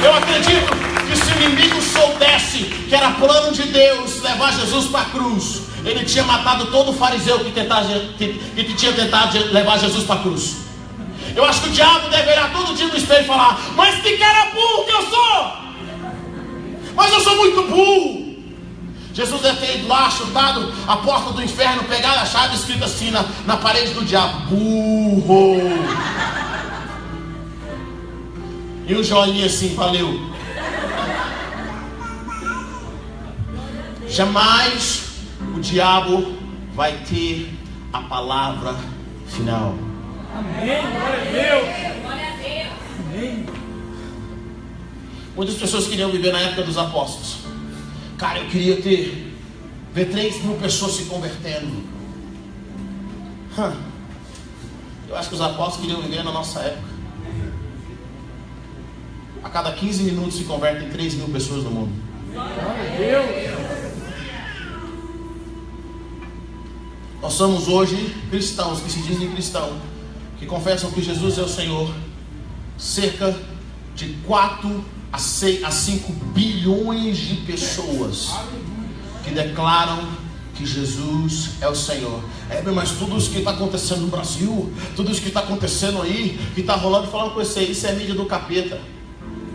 Eu acredito que se o inimigo soubesse que era plano de Deus levar Jesus para a cruz, ele tinha matado todo o fariseu que tinha tentado levar Jesus para a cruz. Eu acho que o diabo deveria todo dia no espelho e falar: mas que cara burro que eu sou! Mas eu sou muito burro! Jesus deve ter ido lá, chutado a porta do inferno, pegado a chave escrita assim na parede do diabo: burro! E um joinha assim: valeu. Jamais o diabo vai ter a palavra final. Amém. Glória a Deus. Glória a Deus. Amém. Muitas pessoas queriam viver na época dos apóstolos. Cara, eu queria ver 3.000 pessoas se convertendo. Eu acho que os apóstolos queriam viver na nossa época. A cada 15 minutos se convertem 3.000 pessoas no mundo. Nós somos hoje cristãos que se dizem cristãos, que confessam que Jesus é o Senhor. Cerca de 4 a 5 bilhões de pessoas que declaram que Jesus é o Senhor. Mas tudo isso que está acontecendo no Brasil, tudo isso que está acontecendo aí, que está rolando, falando com você, isso é mídia do capeta.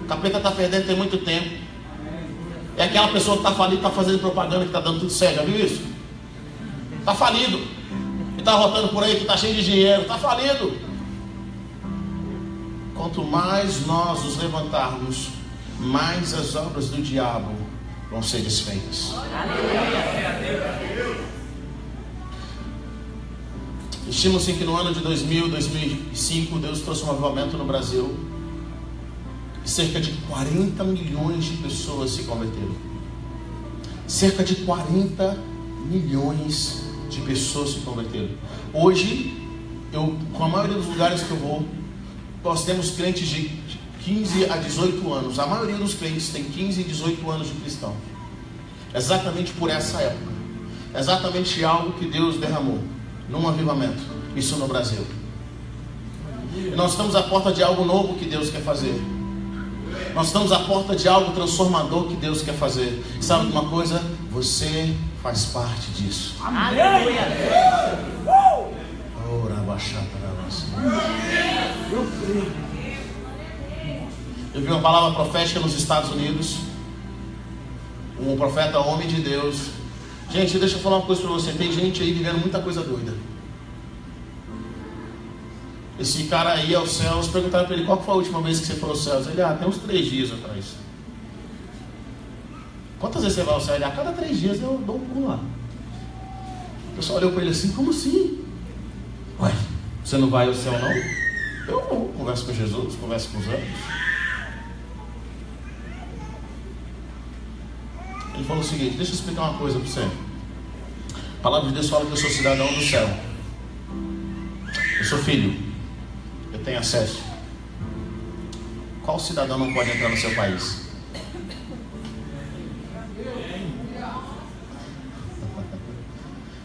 O capeta está perdendo tem muito tempo. É aquela pessoa que está falido, está fazendo propaganda, que está dando tudo certo, já viu isso? Está falido. E está rotando por aí, que está cheio de dinheiro, está falido. Quanto mais nós nos levantarmos, mais as obras do diabo vão ser desfeitas. Estima-se que no ano de 2005 Deus trouxe um avivamento no Brasil e cerca de 40 milhões de pessoas se converteram. Cerca de 40 milhões de pessoas se converteram. Hoje, com a maioria dos lugares que eu vou, nós temos clientes de 15 a 18 anos. A maioria dos clientes tem 15 e 18 anos de cristão. Exatamente por essa época. Exatamente algo que Deus derramou num avivamento. Isso no Brasil. E nós estamos à porta de algo novo que Deus quer fazer. Nós estamos à porta de algo transformador que Deus quer fazer. E sabe de uma coisa? Você faz parte disso. Aleluia! Eu vi uma palavra profética nos Estados Unidos. Um profeta homem de Deus. Gente, deixa eu falar uma coisa para você. Tem gente aí vivendo muita coisa doida. Esse cara aí aos céus, perguntaram para ele: qual foi a última vez que você foi aos céus? Ele: tem uns 3 dias atrás. Quantas vezes você vai ao céu? Ele: a cada 3 dias eu dou um pulo lá. O pessoal olhou para ele assim: como assim? Ué, você não vai ao céu não? Eu vou, converso com Jesus, converso com os anjos. Ele falou o seguinte: deixa eu explicar uma coisa para você. A palavra de Deus fala que eu sou cidadão do céu. Eu sou filho. Eu tenho acesso. Qual cidadão não pode entrar no seu país?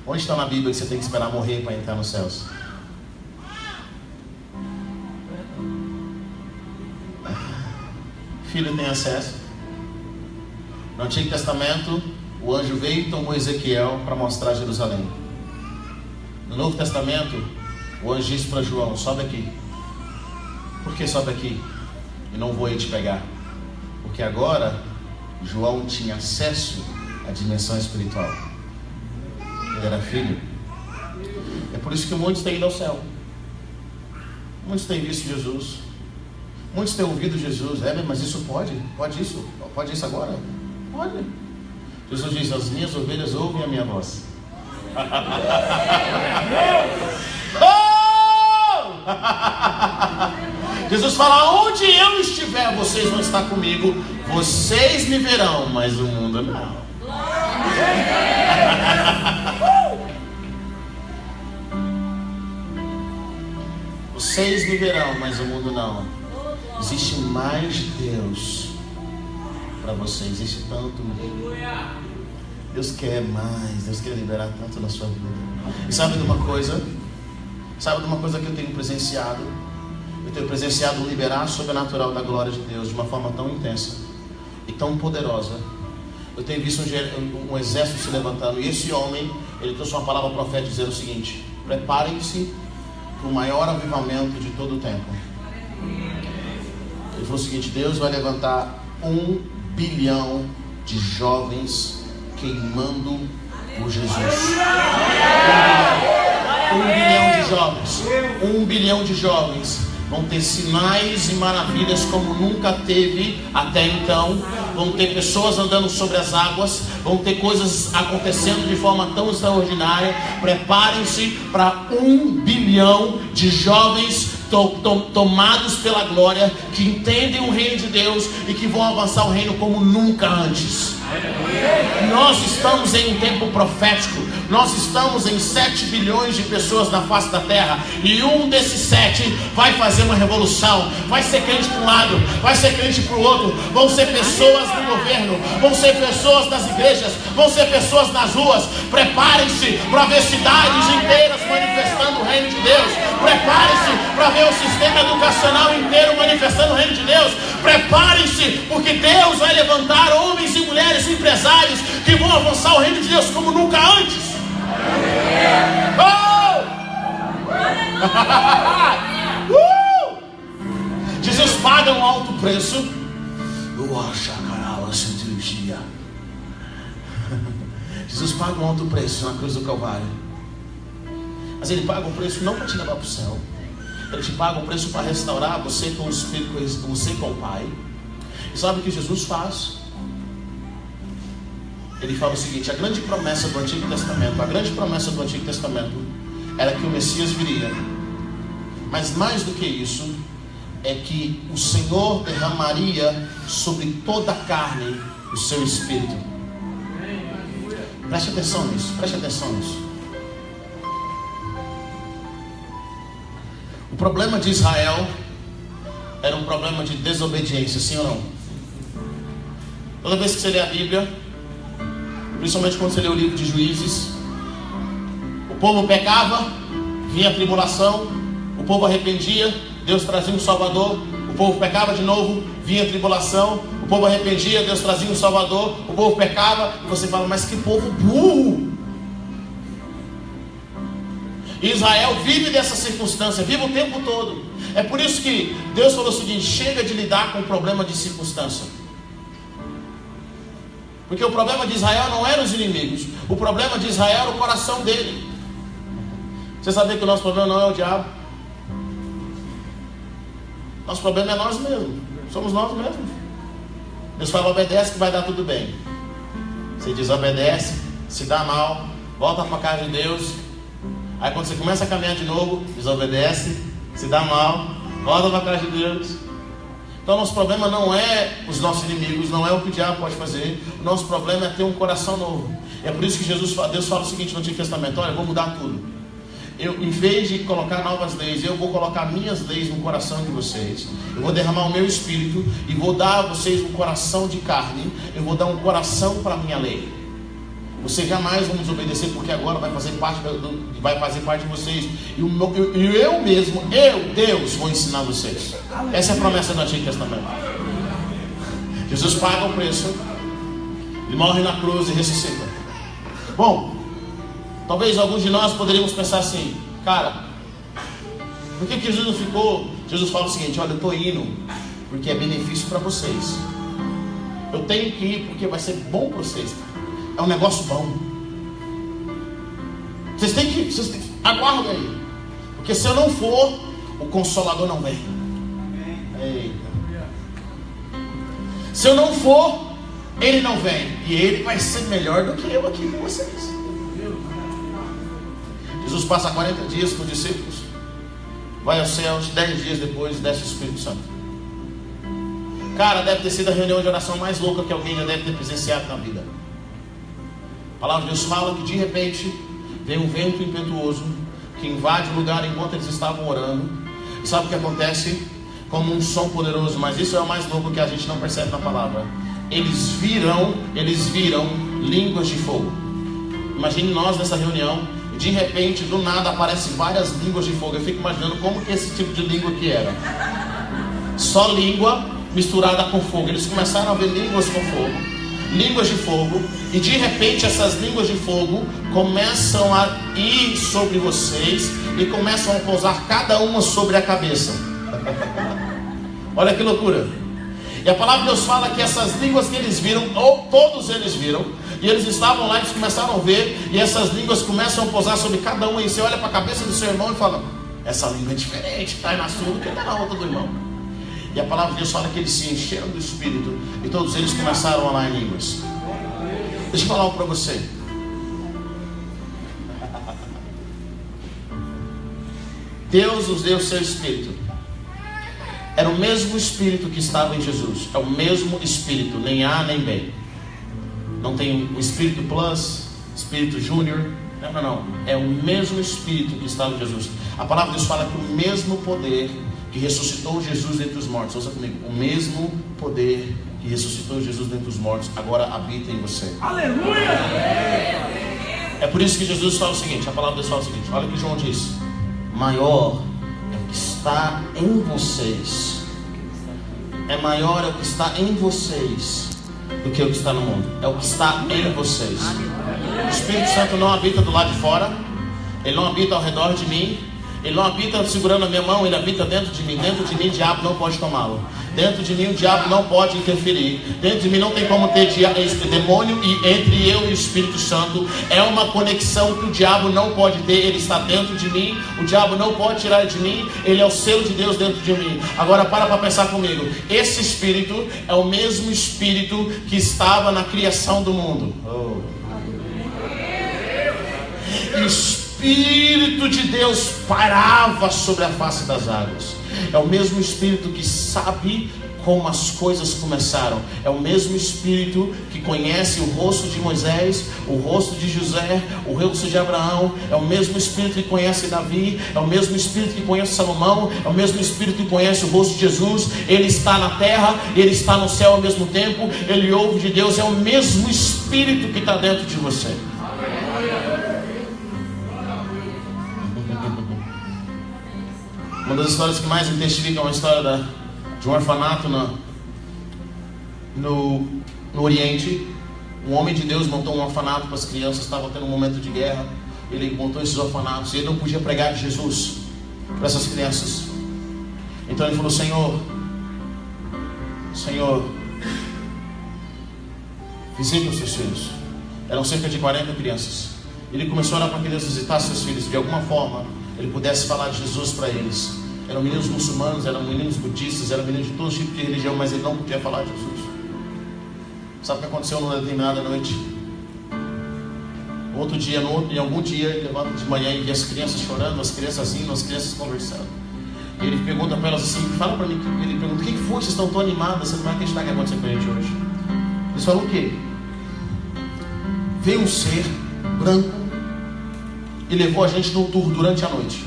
Onde está na Bíblia que você tem que esperar morrer para entrar nos céus? Filho tem acesso. No Antigo Testamento, o anjo veio e tomou Ezequiel para mostrar Jerusalém. No Novo Testamento, o anjo disse para João: sobe aqui. Por que sobe aqui? E não vou ir te pegar. Porque agora João tinha acesso à dimensão espiritual. Ele era filho. É por isso que muitos têm ido ao céu. Muitos têm visto Jesus. Muitos têm ouvido Jesus. Mas isso pode? Pode isso? Pode isso agora? Pode. Jesus diz: as minhas ovelhas ouvem a minha voz. Jesus fala: onde eu estiver, vocês vão estar comigo. Vocês me verão, mas o mundo não. Vocês me verão, mas o mundo não. Existe mais de Deus para você. Existe tanto. Deus quer mais. Deus quer liberar tanto na sua vida. E sabe de uma coisa? Sabe de uma coisa que eu tenho presenciado? Eu tenho presenciado um liberar sobrenatural da glória de Deus de uma forma tão intensa e tão poderosa. Eu tenho visto um exército se levantando. E esse homem, ele trouxe uma palavra profética dizendo o seguinte: preparem-se para o maior avivamento de todo o tempo. Ele falou o seguinte: Deus vai levantar 1 bilhão de jovens queimando por Jesus. 1 bilhão de jovens. 1 bilhão de jovens vão ter sinais e maravilhas como nunca teve até então. Vão ter pessoas andando sobre as águas. Vão ter coisas acontecendo de forma tão extraordinária. Preparem-se para 1 bilhão de jovens tomados pela glória, que entendem o reino de Deus e que vão avançar o reino como nunca antes. Nós estamos em um tempo profético. nós estamos em 7 bilhões de pessoas na face da terra, e um desses 7 vai fazer uma revolução. Vai ser crente para um lado, vai ser crente para o outro. Vão ser pessoas no governo, vão ser pessoas nas igrejas, vão ser pessoas nas ruas. Preparem-se para ver cidades inteiras manifestando o reino de Deus. Preparem-se para ver o sistema educacional inteiro manifestando o reino de Deus. Preparem-se, porque Deus vai levantar homens e mulheres empresários que vão avançar o reino de Deus como nunca antes. Jesus paga um alto preço. Jesus paga um alto preço na cruz do Calvário. Mas Ele paga um preço não para te levar para o céu. Ele te paga um preço para restaurar você com o Espírito, você com o Pai. E sabe o que Jesus faz? Ele fala o seguinte: a grande promessa do Antigo Testamento, era que o Messias viria. Mas mais do que isso, é que o Senhor derramaria sobre toda a carne o seu Espírito. Preste atenção nisso, preste atenção nisso. O problema de Israel era um problema de desobediência, sim ou não? Toda vez que você lê a Bíblia, principalmente quando você lê o livro de Juízes, o povo pecava, vinha a tribulação, o povo arrependia, Deus trazia um Salvador. O povo pecava de novo, vinha a tribulação, o povo arrependia, Deus trazia um Salvador. O povo pecava, e você fala: mas que povo burro! Israel vive dessa circunstância, vive o tempo todo. É por isso que Deus falou o seguinte: chega de lidar com o problema de circunstância. Porque o problema de Israel não eram os inimigos, o problema de Israel era o coração dele. Você sabia que o nosso problema não é o diabo? Nosso problema é nós mesmos, somos nós mesmos. Deus fala: obedece que vai dar tudo bem. Você desobedece, se dá mal, volta para a casa de Deus. Aí quando você começa a caminhar de novo, desobedece, se dá mal, volta para a casa de Deus. Então nosso problema não é os nossos inimigos, não é o que o diabo pode fazer. O nosso problema é ter um coração novo. É por isso que Deus fala o seguinte no Antigo Testamento: olha, eu vou mudar tudo. Em vez de colocar novas leis, eu vou colocar minhas leis no coração de vocês. Eu vou derramar o meu Espírito e vou dar a vocês um coração de carne. Eu vou dar um coração para a minha lei. Vocês jamais vão desobedecer, porque agora vai fazer parte de vocês. E eu mesmo, Deus, vou ensinar vocês. Essa é a promessa do Antigo Testamento. Jesus paga o preço, Ele morre na cruz e ressuscita. Bom, talvez alguns de nós poderíamos pensar assim: cara, por que Jesus não ficou? Jesus fala o seguinte: olha, eu estou indo porque é benefício para vocês. Eu tenho que ir porque vai ser bom para vocês. É um negócio bom. Vocês têm que aguardem aí. Porque se eu não for, o Consolador não vem. Eita. Se eu não for, Ele não vem. E Ele vai ser melhor do que eu aqui com vocês. Jesus passa 40 dias com os discípulos, vai aos céus, 10 dias depois desce o Espírito Santo. Cara, deve ter sido a reunião de oração mais louca que alguém já deve ter presenciado na vida. A palavra de Deus fala que de repente vem um vento impetuoso que invade o lugar enquanto eles estavam orando. E sabe o que acontece? Como um som poderoso. Mas isso é o mais louco que a gente não percebe na palavra. Eles viram línguas de fogo. Imagine nós nessa reunião e de repente do nada aparecem várias línguas de fogo. Eu fico imaginando como que esse tipo de língua que era. Só língua misturada com fogo. Eles começaram a ver línguas com fogo, línguas de fogo, e de repente essas línguas de fogo começam a ir sobre vocês e começam a pousar cada uma sobre a cabeça. Olha que loucura. E a palavra de Deus fala que essas línguas que eles viram, ou todos eles viram, e eles estavam lá, eles começaram a ver, e essas línguas começam a pousar sobre cada uma, e você olha para a cabeça do seu irmão e fala: essa língua é diferente, está na sua do que está na outra do irmão. E a palavra de Deus fala que eles se encheram do Espírito e todos eles começaram a falar em línguas. Deixa eu falar algo para você. Deus nos deu o seu Espírito. Era o mesmo Espírito que estava em Jesus. É o mesmo Espírito, nem A nem B. Não tem o Espírito Plus, Espírito Júnior, Não. É o mesmo Espírito que estava em Jesus. A palavra de Deus fala que o mesmo poder que ressuscitou Jesus dentre os mortos, ouça comigo, o mesmo poder que ressuscitou Jesus dentre os mortos agora habita em você. Aleluia! É por isso que Jesus fala o seguinte, a palavra de Deus fala o seguinte, olha o que João diz: maior é o que está em vocês, maior é o que está em vocês do que o que está no mundo. É o que está em vocês. O Espírito Santo não habita do lado de fora, ele não habita ao redor de mim, ele não habita segurando a minha mão, ele habita dentro de mim. Dentro de mim o diabo não pode tomá-lo. Dentro de mim o diabo não pode interferir. Dentro de mim não tem como ter demônio, e entre eu e o Espírito Santo é uma conexão que o diabo não pode ter. Ele está dentro de mim, o diabo não pode tirar de mim. Ele é o selo de Deus dentro de mim. Agora para pensar comigo. Esse Espírito é o mesmo Espírito que estava na criação do mundo. O Espírito de Deus pairava sobre a face das águas. É o mesmo Espírito que sabe como as coisas começaram. É o mesmo Espírito que conhece o rosto de Moisés, o rosto de José, o rosto de Abraão. É o mesmo Espírito que conhece Davi. É o mesmo Espírito que conhece Salomão. É o mesmo Espírito que conhece o rosto de Jesus. Ele está na terra, ele está no céu ao mesmo tempo. Ele ouve de Deus. É o mesmo Espírito que está dentro de você. Uma das histórias que mais me testifica é uma história de um orfanato no Oriente. Um homem de Deus montou um orfanato para as crianças, estavam tendo um momento de guerra. Ele montou esses orfanatos e ele não podia pregar de Jesus para essas crianças. Então ele falou: Senhor, visite os seus filhos. Eram cerca de 40 crianças. Ele começou a orar para que Deus visitasse seus filhos, de alguma forma ele pudesse falar de Jesus para eles. Eram meninos muçulmanos, eram meninos budistas, eram meninos de todo tipo de religião, mas ele não podia falar de Jesus. Sabe o que aconteceu numa determinada noite? Outro dia, em algum dia, ele levanta de manhã e vê as crianças chorando, as crianças indo, as crianças conversando. E ele pergunta para elas assim: fala para mim, ele pergunta: o que foi? Vocês estão tão animadas? Você não vai acreditar que aconteceu com a gente hoje. Eles falam o quê? Veio um ser branco e levou a gente num tour durante a noite,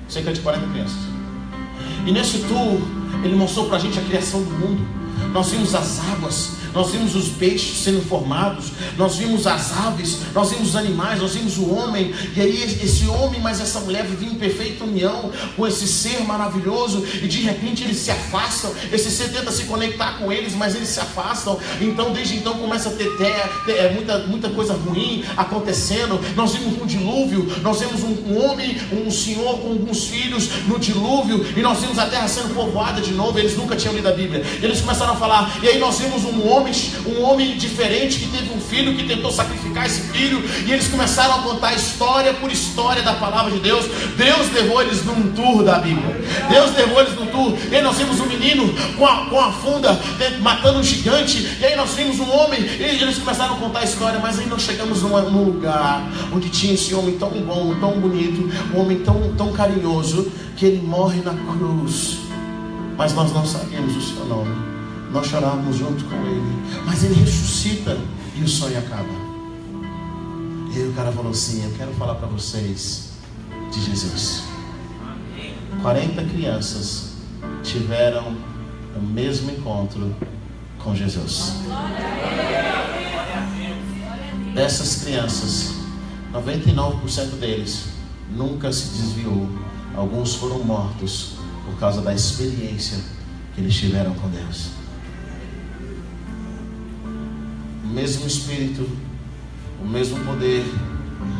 cerca de 40 crianças. E nesse tour ele mostrou pra gente a criação do mundo. Nós vimos as águas, nós vimos os peixes sendo formados, nós vimos as aves, nós vimos os animais, nós vimos o homem. E aí esse homem, mas essa mulher vivia em perfeita união com esse ser maravilhoso. E de repente eles se afastam. Esse ser tenta se conectar com eles, mas eles se afastam. Então desde então começa a ter muita coisa ruim acontecendo. Nós vimos um dilúvio, nós vimos um homem, um senhor com alguns filhos no dilúvio. E nós vimos a terra sendo povoada de novo. Eles nunca tinham lido a Bíblia. Eles começaram a falar, e aí nós vimos um homem diferente que teve um filho, que tentou sacrificar esse filho. E eles começaram a contar história por história da palavra de Deus. Deus levou eles num tour da Bíblia. Deus levou eles num tour. E aí nós vimos um menino com a funda matando um gigante. E aí nós vimos um homem, e eles começaram a contar a história. Mas aí nós chegamos num lugar onde tinha esse homem tão bom, tão bonito, um homem tão carinhoso, que ele morre na cruz. Mas nós não sabíamos o seu nome. Nós chorávamos junto com ele. Mas ele ressuscita e o sonho acaba. E aí o cara falou assim: eu quero falar para vocês de Jesus. 40 crianças tiveram o mesmo encontro com Jesus. Dessas crianças, 99% deles nunca se desviou. Alguns foram mortos por causa da experiência que eles tiveram com Deus. O mesmo Espírito, o mesmo poder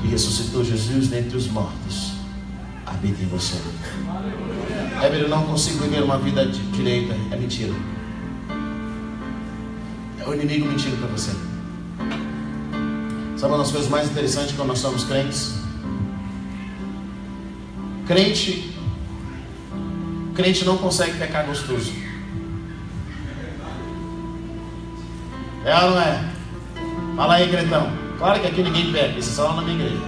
que ressuscitou Jesus dentre os mortos habita em você. Heber, eu não consigo viver uma vida direita. É mentira. É o inimigo mentindo para você. Sabe uma das coisas mais interessantes quando nós somos crentes? Crente não consegue pecar gostoso. É ou não é? Fala aí, crentão. Claro que aqui ninguém peca, isso é só na minha igreja.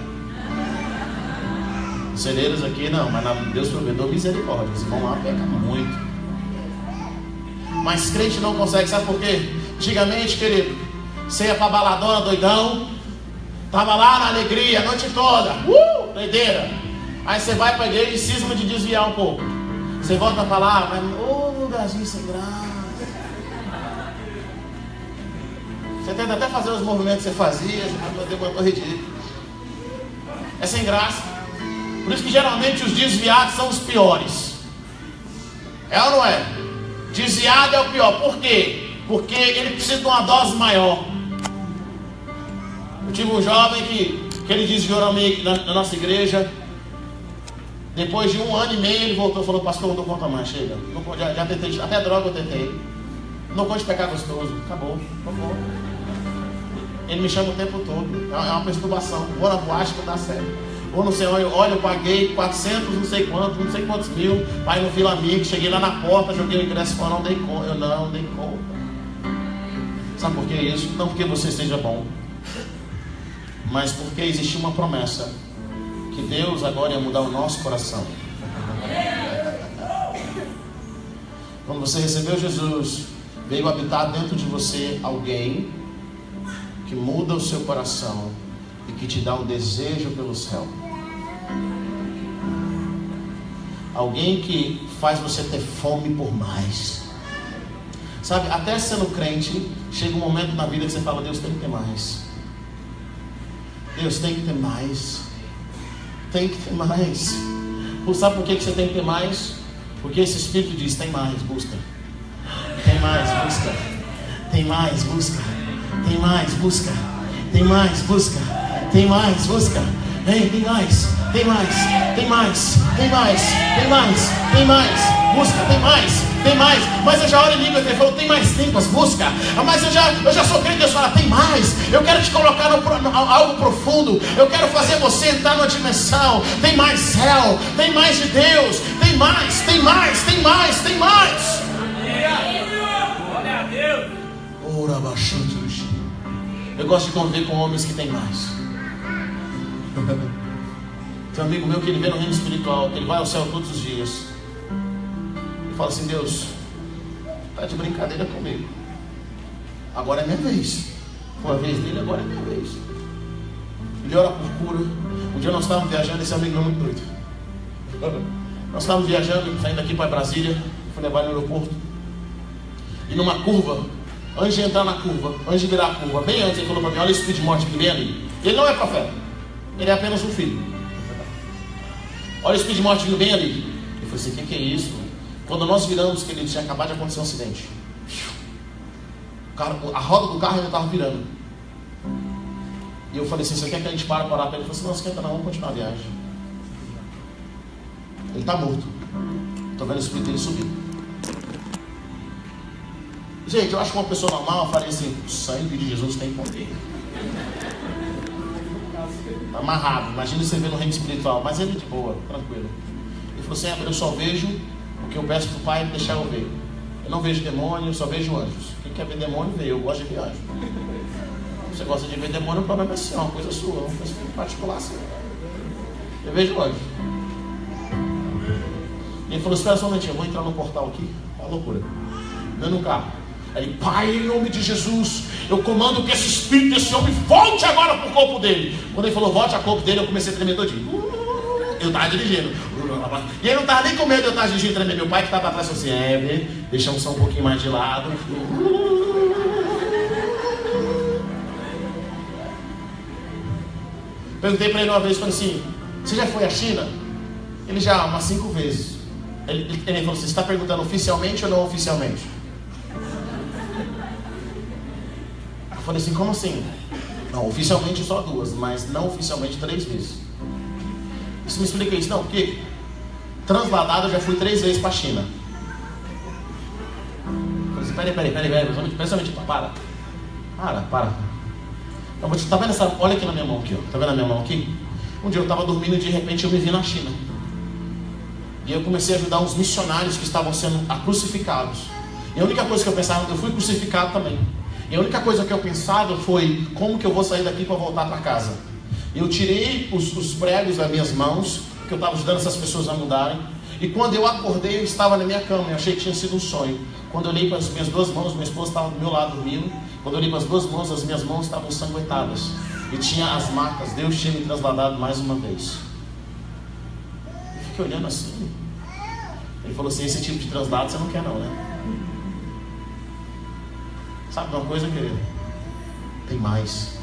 Os celeiros aqui não, mas Deus provedor misericórdia. Vocês vão lá, peca muito. Mas crente não consegue, sabe por quê? Antigamente, querido, você ia pra baladona doidão, Estava lá na alegria a noite toda. Doideira. Aí você vai para a igreja e cisma de desviar um pouco. Você volta para lá, mas lugarzinho sem graça. Você tenta até fazer os movimentos que você fazia, você vai ridículo. É sem graça. Por isso que geralmente os desviados são os piores. É ou não é? Desviado é o pior. Por quê? Porque ele precisa de uma dose maior. Eu tive um jovem que ele desviou na nossa igreja. Depois de 1 ano e meio ele voltou e falou: pastor, não dou conta mais, chega. Já tentei, até droga eu tentei. Não conte pecar gostoso. Acabou. Ele me chama o tempo todo. É uma perturbação. Vou na boate que não dá certo. Ou não sei, olha, eu paguei 400, não sei quantos mil, pai no Vila Amigo, cheguei lá na porta, joguei o ingresso fora, não dei conta. Eu não dei conta. Sabe por que isso? Não porque você seja bom, mas porque existia uma promessa, que Deus agora ia mudar o nosso coração. Quando você recebeu Jesus, veio habitar dentro de você alguém que muda o seu coração e que te dá um desejo pelo céu. Alguém que faz você ter fome por mais. Sabe, até sendo crente, chega um momento na vida que você fala: Deus, tem que ter mais. Deus, tem que ter mais. Tem que ter mais. Sabe por que você tem que ter mais? Porque esse Espírito diz: tem mais, busca. Tem mais, busca. Tem mais, busca. Tem mais, busca. Tem mais, busca. Tem mais, busca. Ei, tem mais, tem mais, tem mais, tem mais, tem mais, tem mais, busca, tem mais, tem mais. Mas eu já olho em língua, ele falou: tem mais línguas, busca. Mas eu já sou crente, Deus fala: tem mais. Eu quero te colocar algo profundo. Eu quero fazer você entrar numa dimensão. Tem mais céu, tem mais de Deus, tem mais, tem mais, tem mais, tem mais. Glória a Deus. Ora bastante. Eu gosto de conviver com homens que têm mais. Tem um amigo meu que ele vê no reino espiritual, que ele vai ao céu todos os dias. Ele fala assim: Deus, está de brincadeira comigo. Agora é minha vez. Foi a vez dele, agora é minha vez. Ele ora por cura. Um dia nós estávamos viajando, esse amigo meu é muito doido. Nós estávamos viajando, saindo daqui para Brasília. Fui levar ele no aeroporto. E numa curva, antes de entrar na curva, antes de virar a curva, bem antes, ele falou para mim: olha esse speed morte que vem ali. Ele não é profeta, ele é apenas um filho. Olha o speed morte vindo bem ali. Eu falei assim: o que é isso? Quando nós viramos, querido, tinha acabado de acontecer um acidente. A roda do carro ainda estava virando. E eu falei assim: você quer que a gente pare para orar para ele? Ele falou assim: não, esquenta não, vamos continuar a viagem. Ele está morto. Estou vendo o espírito dele subir. Gente, eu acho que uma pessoa normal faria assim: o sangue de Jesus tem poder. Amarrado, imagina você ver no reino espiritual. Mas ele de boa, tranquilo. Ele falou assim: eu só vejo o que eu peço para o Pai deixar eu ver. Eu não vejo demônio, eu só vejo anjos. Quem quer ver demônio, vê. Eu gosto de ver anjo. Você gosta de ver demônio, o problema é seu, uma coisa sua, uma coisa particular assim. Eu vejo anjo. E ele falou: espera só um momentinho, eu vou entrar no portal aqui. É uma loucura. Dando um carro. Aí, Pai, em nome de Jesus, eu comando que esse espírito desse homem volte agora para o corpo dele. Quando ele falou volte ao corpo dele, eu comecei a tremer todinho. Eu estava dirigindo. E ele não estava nem com medo de eu estar dirigindo e tremer. Meu pai que estava atrás falou assim: deixa um som um pouquinho mais de lado. Perguntei para ele uma vez, falei assim: você já foi à China? Ele já, umas 5 vezes. Ele falou assim: você está perguntando oficialmente ou não oficialmente? Eu falei assim: como assim? Não, oficialmente só 2, mas não oficialmente 3 vezes. Você me explica isso? Não, porque transladado eu já fui 3 vezes para a China. Eu falei assim: peraí, pensamento, para. Então, tá vendo essa? Olha aqui na minha mão aqui, ó. Tá vendo a minha mão aqui? Um dia eu estava dormindo e de repente eu me vi na China. E eu comecei a ajudar uns missionários que estavam sendo crucificados. E a única coisa que eu pensava: eu fui crucificado também. E a única coisa que eu pensava foi: como que eu vou sair daqui para voltar para casa? Eu tirei os pregos das minhas mãos, porque eu estava ajudando essas pessoas a mudarem. E quando eu acordei, eu estava na minha cama. Eu achei que tinha sido um sonho. Quando eu olhei para as minhas 2 mãos, minha esposa estava do meu lado dormindo. Quando eu olhei para as 2 mãos, as minhas mãos estavam ensanguentadas. e tinha as marcas. Deus tinha me trasladado mais uma vez. Eu fiquei olhando assim. Ele falou assim: esse tipo de traslado você não quer não, né? Sabe uma coisa, querido? Tem mais.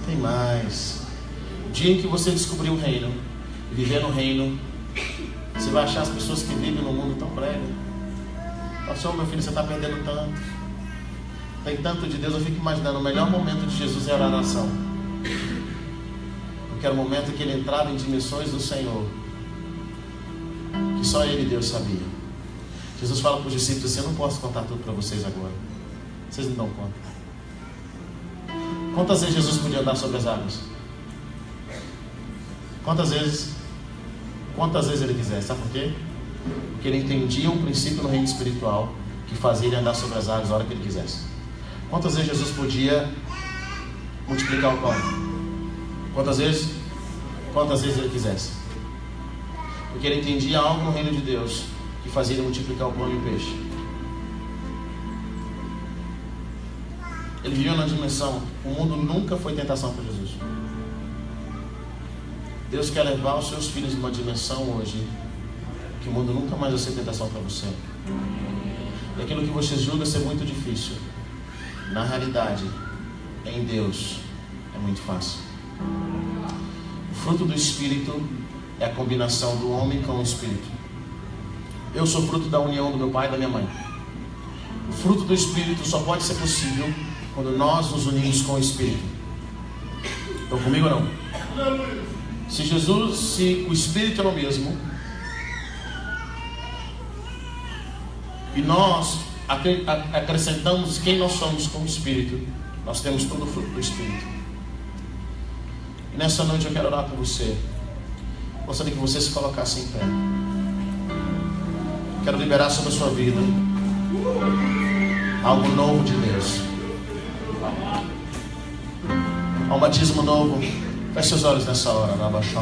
Tem mais. O dia em que você descobrir o reino e viver no reino, você vai achar as pessoas que vivem no mundo tão breve. Pastor, meu filho, você está perdendo tanto. Tem tanto de Deus. Eu fico imaginando, o melhor momento de Jesus era a oração. Porque era o momento em que ele entrava em dimensões do Senhor que só ele e Deus sabia. Jesus fala para os discípulos assim: eu não posso contar tudo para vocês agora. Vocês não dão conta. Quantas vezes Jesus podia andar sobre as águas? Quantas vezes? Quantas vezes ele quisesse. Sabe por quê? Porque ele entendia um princípio no reino espiritual que fazia ele andar sobre as águas a hora que ele quisesse. Quantas vezes Jesus podia multiplicar o pão? Quantas vezes? Quantas vezes ele quisesse. Porque ele entendia algo no reino de Deus que fazia ele multiplicar o pão e o peixe. Ele vivia na dimensão. O mundo nunca foi tentação para Jesus. Deus quer levar os seus filhos numa dimensão hoje que o mundo nunca mais vai ser tentação para você. E aquilo que você julga ser muito difícil, na realidade, em Deus, é muito fácil. O fruto do Espírito é a combinação do homem com o Espírito. Eu sou fruto da união do meu pai e da minha mãe. O fruto do Espírito só pode ser possível quando nós nos unimos com o Espírito. Estão comigo ou não? Se o Espírito é o mesmo, e nós acrescentamos quem nós somos com o Espírito, nós temos todo o fruto do Espírito. E nessa noite eu quero orar por você. Gostaria que você se colocasse em pé. Quero liberar sobre a sua vida algo novo de Deus. Há um batismo novo. Feche seus olhos nessa hora. Você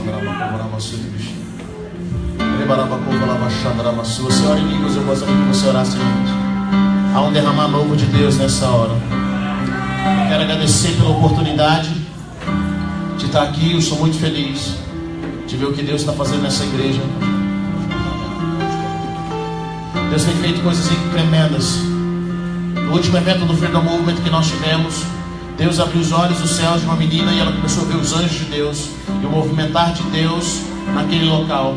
ora em línguas, eu gostaria que você orasse em línguas. Há um derramar novo de Deus nessa hora. Quero agradecer pela oportunidade de estar aqui. Eu sou muito feliz de ver o que Deus está fazendo nessa igreja. Deus tem feito coisas tremendas. No último evento do Freedom Movement que nós tivemos, Deus abriu os olhos dos céus de uma menina e ela começou a ver os anjos de Deus e o movimentar de Deus naquele local.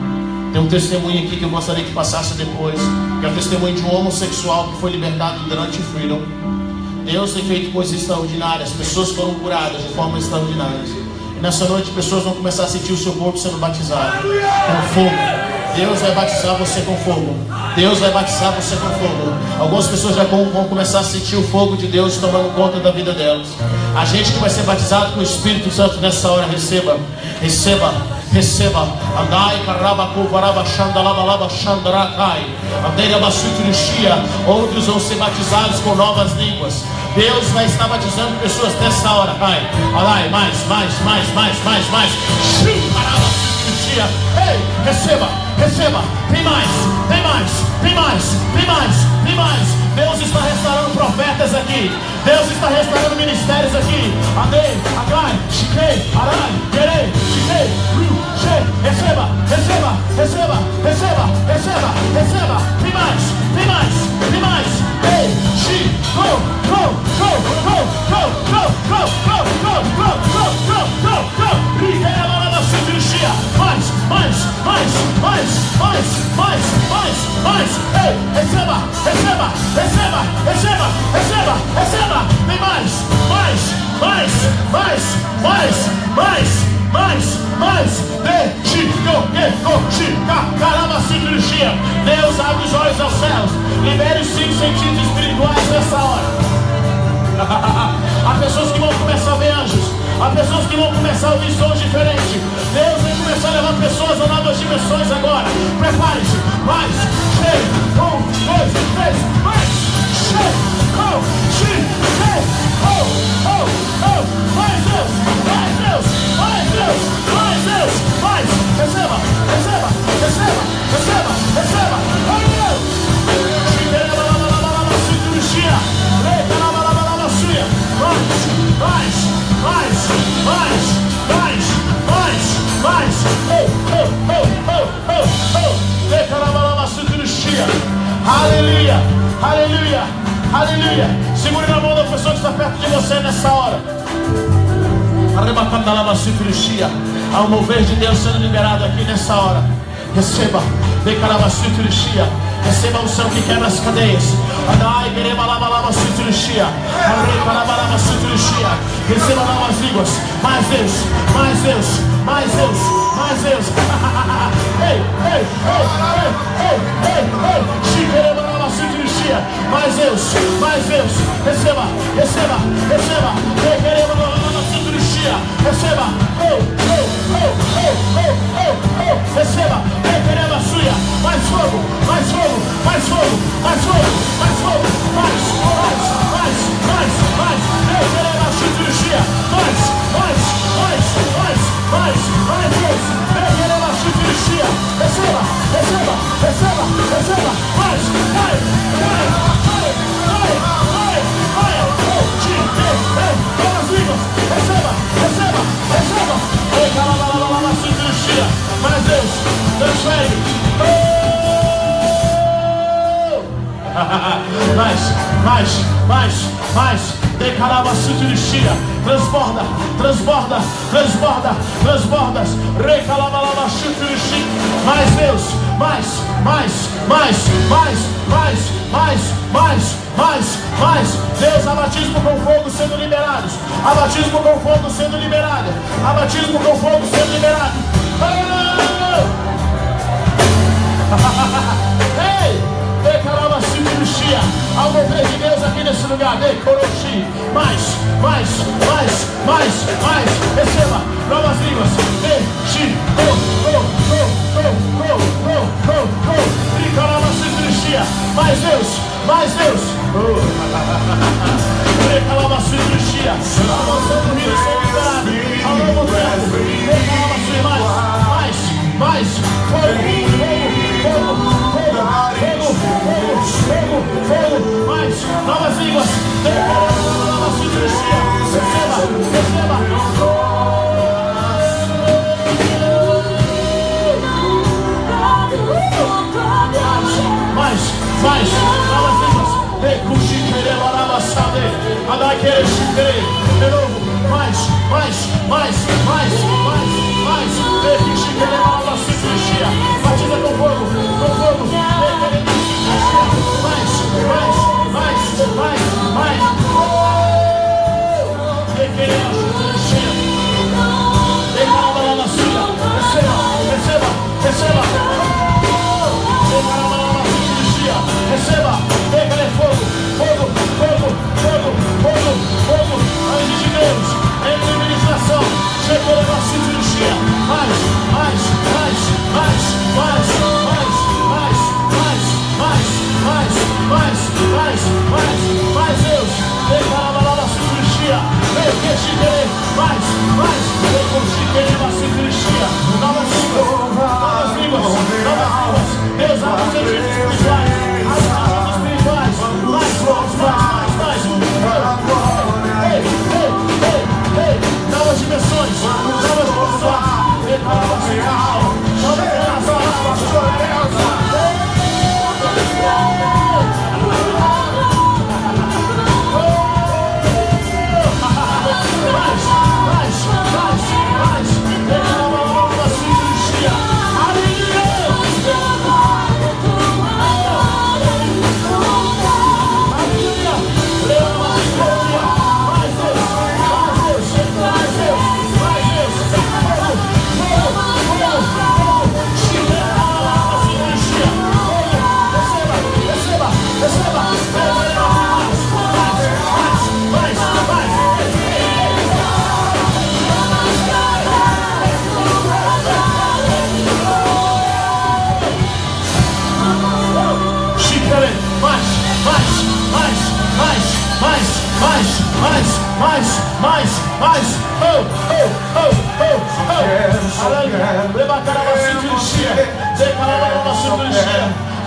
Tem um testemunho aqui que eu gostaria que passasse depois, que é o testemunho de um homossexual que foi libertado durante o Freedom. Deus tem feito coisas extraordinárias. Pessoas foram curadas de forma extraordinária. E nessa noite pessoas vão começar a sentir o seu corpo sendo batizado com fogo. Deus vai batizar você com fogo. Deus vai batizar você com fogo. Algumas pessoas já vão começar a sentir o fogo de Deus tomando conta da vida delas. A gente que vai ser batizado com o Espírito Santo nessa hora, receba, receba, receba. Andai karabaku varabashanda labalaba shandarakai. Andei abasuturushia. Outros vão ser batizados com novas línguas. Deus vai estar batizando pessoas nessa hora. Ai, alai, mais. Ei, receba, receba. Tem mais. Deus está restaurando profetas aqui. Deus está restaurando ministérios aqui. Adei, agai, chiquei, arai, querei, chiquei, receba. Tem mais. Ei, chi, go. Mais. Ei, receba. Tem mais. Deus abre os olhos aos céus. Libere os 5 sentidos espirituais nessa hora. Há pessoas que vão começar a ver anjos. Há pessoas que vão começar a ouvir sons diferentes. Deus vai começar a levar pessoas a novas dimensões agora. Prepare-se. Mais. 3, 1, 2, 3. Mais. Mais Deus. Receba. Aleluia, aleluia. Segure na mão da pessoa que está perto de você nessa hora. Há um mover de Deus sendo liberado aqui nessa hora. Receba, receba o céu que quebra as cadeias. Receba novas línguas. Mais Deus, mais Deus, mais Deus, mais Deus. Ei, ei, ei, ei, ei, ei. Mais Deus, mais Deus. Receba, receba, receba. Receba, receba, receba, suia. Mais fogo, mais fogo, mais fogo, mais fogo, mais fogo, mais, mais, mais, mais, receba, cirurgia, mais, mais, mais, mais, mais, mais Deus, receba, cirurgia, receba, receba, receba, receba, mais, mais, mais, mais, mais, mais, novas línguas, receba, receba, receba, mais Deus, transfere, mais, mais, mais, mais, declarava cirurgia, transborda, transborda, transborda, transbordas, recalava cirurgia, mais Deus, mais, mais, mais, mais, mais, mais, mais, mais, mais, Deus, abatismo com fogo sendo liberados, abatismo com fogo sendo liberado, abatismo com fogo sendo liberado. Ei, declarava cirurgia, ao mover de Deus aqui nesse lugar, decoroxi, mais, mais, mais, mais, mais, receba novas línguas, mais Deus, mais Deus, declarava cirurgia, a moção do rio sendo liberado, ao novo tempo, declarava mais, mais, fogo, fogo, mais, novas línguas, declarava cirurgia, receba, receba, mais, mais, novas línguas, de novo, mais, mais, mais, mais, mais, mais, batiza com fogo, mais, mais, mais, mais, mais, receba, receba, receba, pega fogo, fogo, fogo, fogo, fogo, fogo, anjo de Deus, em administração, chegou a cirurgia, mais, mais, mais, mais, mais, mais, mais, mais, mais, mais, mais, mais, mais, mais, Deus, declara a cirurgia, mais, mais, a cirurgia, novas línguas, Deus, abre os sentidos espirituais, mais, novas dimensões, novas posições, declara a cirurgia,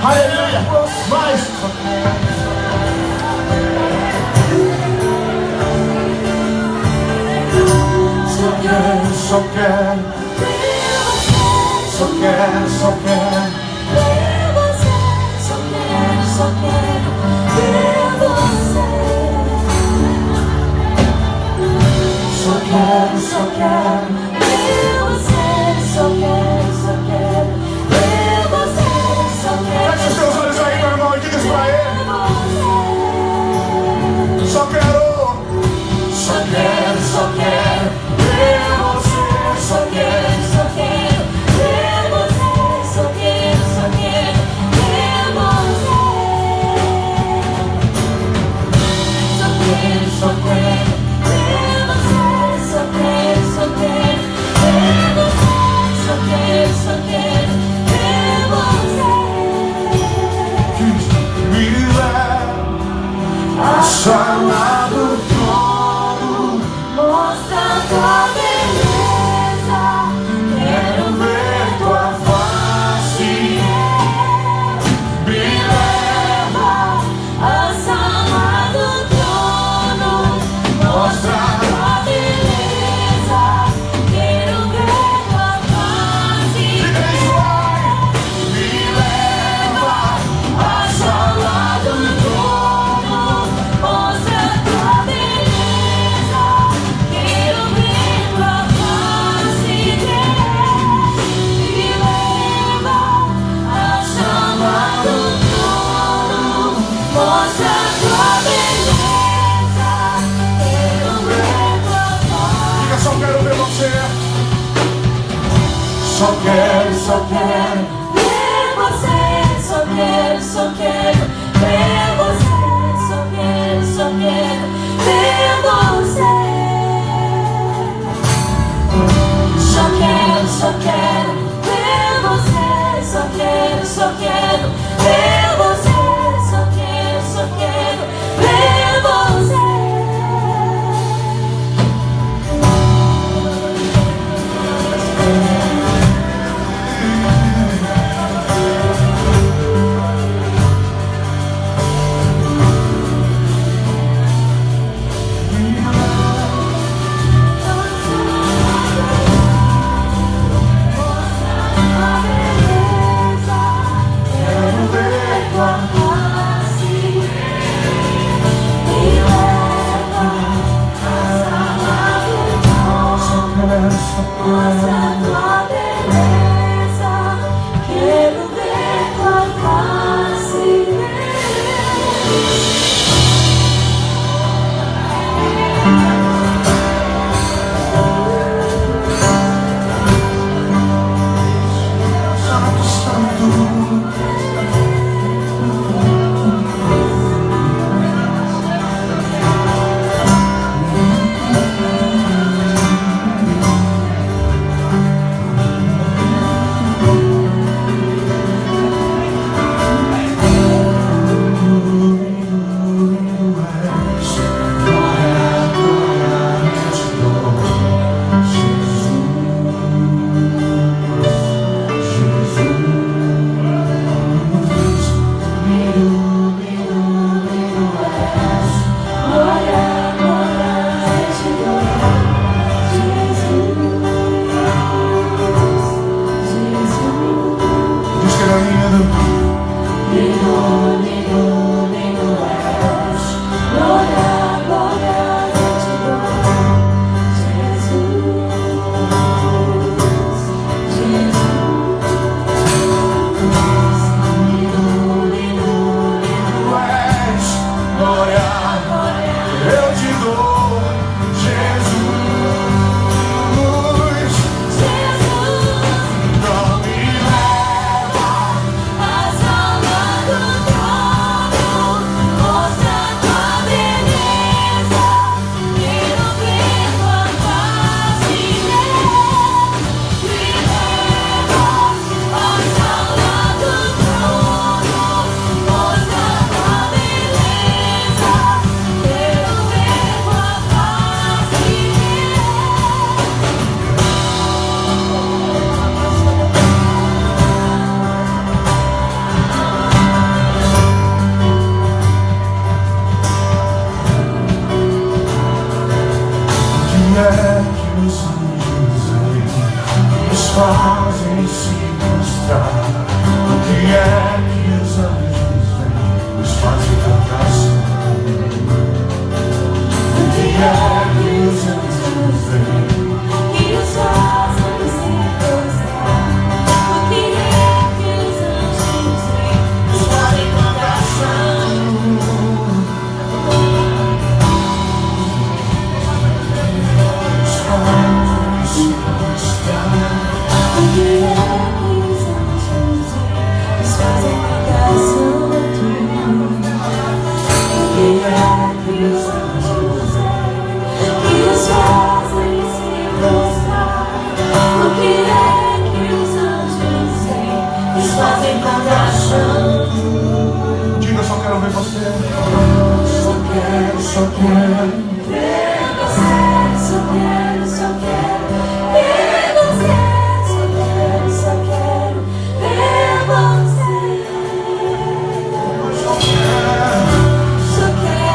aleluia, mais. Só quero, só quero, só quero, só quero, só quero, só quero. Só quero ver você. Só quero ver você. Só quero ver você. Só quero ver você. Só quero ver você. Só quero ver você. Me leva a sala do trono, mostra tua beleza, quero ver tua face. Me leva à sala do trono, mostra tua beleza, quero ver tua face. Me leva à sala do trono, mostra tua beleza, quero ver tua face. Me leva à sala do trono, mostra tua beleza, quero ver tua face. Diga, só quero ver você. Só quero ver você. Só quero ver você. Só quero ver você. Só quero ver você. Só quero ver você. Só quero ver você. que é que os anjos veem, que os fazem se prostrar? O que é que os anjos veem, que os fazem cantar chão? Diga, eu só quero ver você. Só quero ver você. Só quero ver você. Só quero ver você. Só quero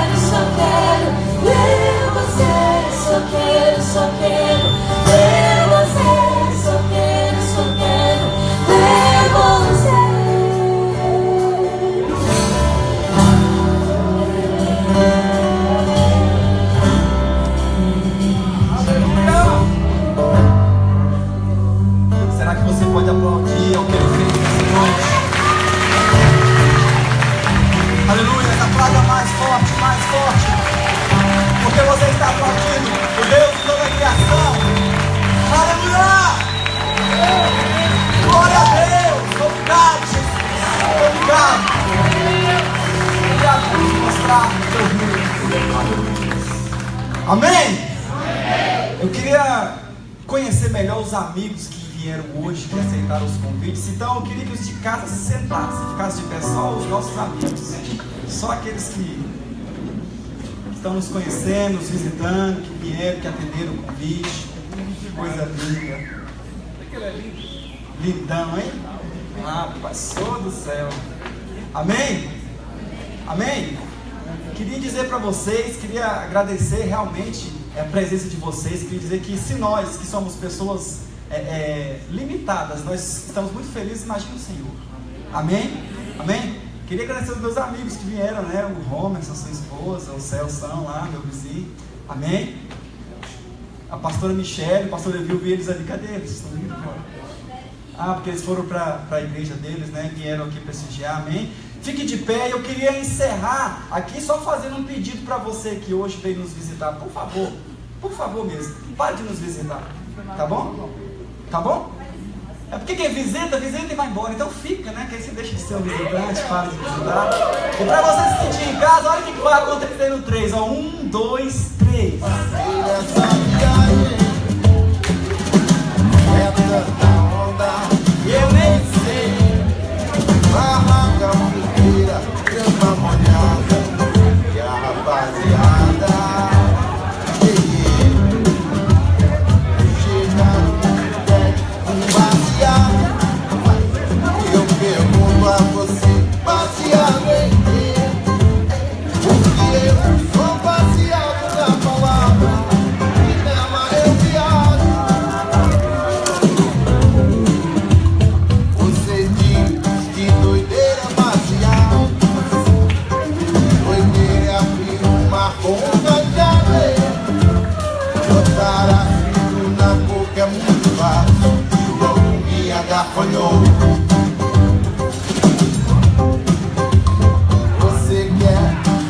ver você. Só quero ver você. Só quero ver você. Será que você pode aplaudir ao que ele fez nessa noite? Aleluia, essa frase mais forte, porque você está aplaudindo o Deus de toda a criação. Aleluia! Glória a Deus! Obrigado, Jesus! Obrigado! Obrigado por nos mostrar o teu reino. Amém? Eu queria conhecer melhor os amigos que vieram hoje, que aceitaram os convites. Então eu queria que os de casa se sentassem, ficassem de pé, só os nossos amigos, só aqueles que estão nos conhecendo, nos visitando, que vieram, que atenderam o convite. Que coisa linda. Lindão, hein? Ah, passou do céu. Amém? Amém? Queria dizer para vocês, queria agradecer realmente a presença de vocês. Queria dizer que se nós, que somos pessoas limitadas, nós estamos muito felizes, imagina o Senhor. Amém? Amém? Queria agradecer aos meus amigos que vieram, né? O Romerson, a sua esposa, o Celção lá, meu vizinho. Amém? A pastora Michele, o pastor Evil, vi eles ali. Cadê eles? Estão vindo agora? Ah, porque eles foram para a igreja deles, né? Vieram aqui prestigiar. Amém? Fique de pé. Eu queria encerrar aqui só fazendo um pedido para você que hoje veio nos visitar. Por favor mesmo, pare de nos visitar. Tá bom? Tá bom? É porque quem visita e vai embora. Então fica, né? Que aí você deixa de ser um visitante, para de visitar. E para você se sentir em casa, olha o que vai acontecer no 3. Ó, 1, 2, 3. Eu nem sei. Barraca, fogueira, grama molhada. E a rapaziada chega um baseado. Eu pergunto a você, baseado em quê? Porque eu sou baseado na palavra e nela eu viajo. Você diz que doideira é baseado. Doideira é abrir uma conta de areia. Botar aquilo na boca é muito fácil. Logo me agafanhou. Você quer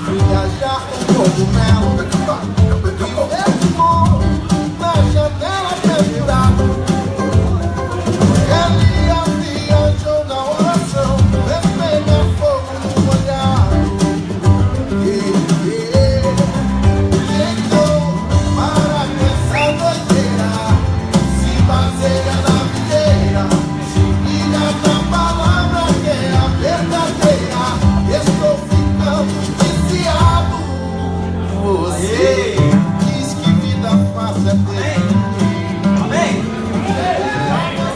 viajar com cogumelo? Viver de morro na janela pendurado. Ele viajou na oração, vermelha fogo no olhar. Chegou para essa doideira, se baseia na videira, se liga na palavra que é a verdadeira. Estou ficando viciado. Você diz que vida fácil é ter. Amém?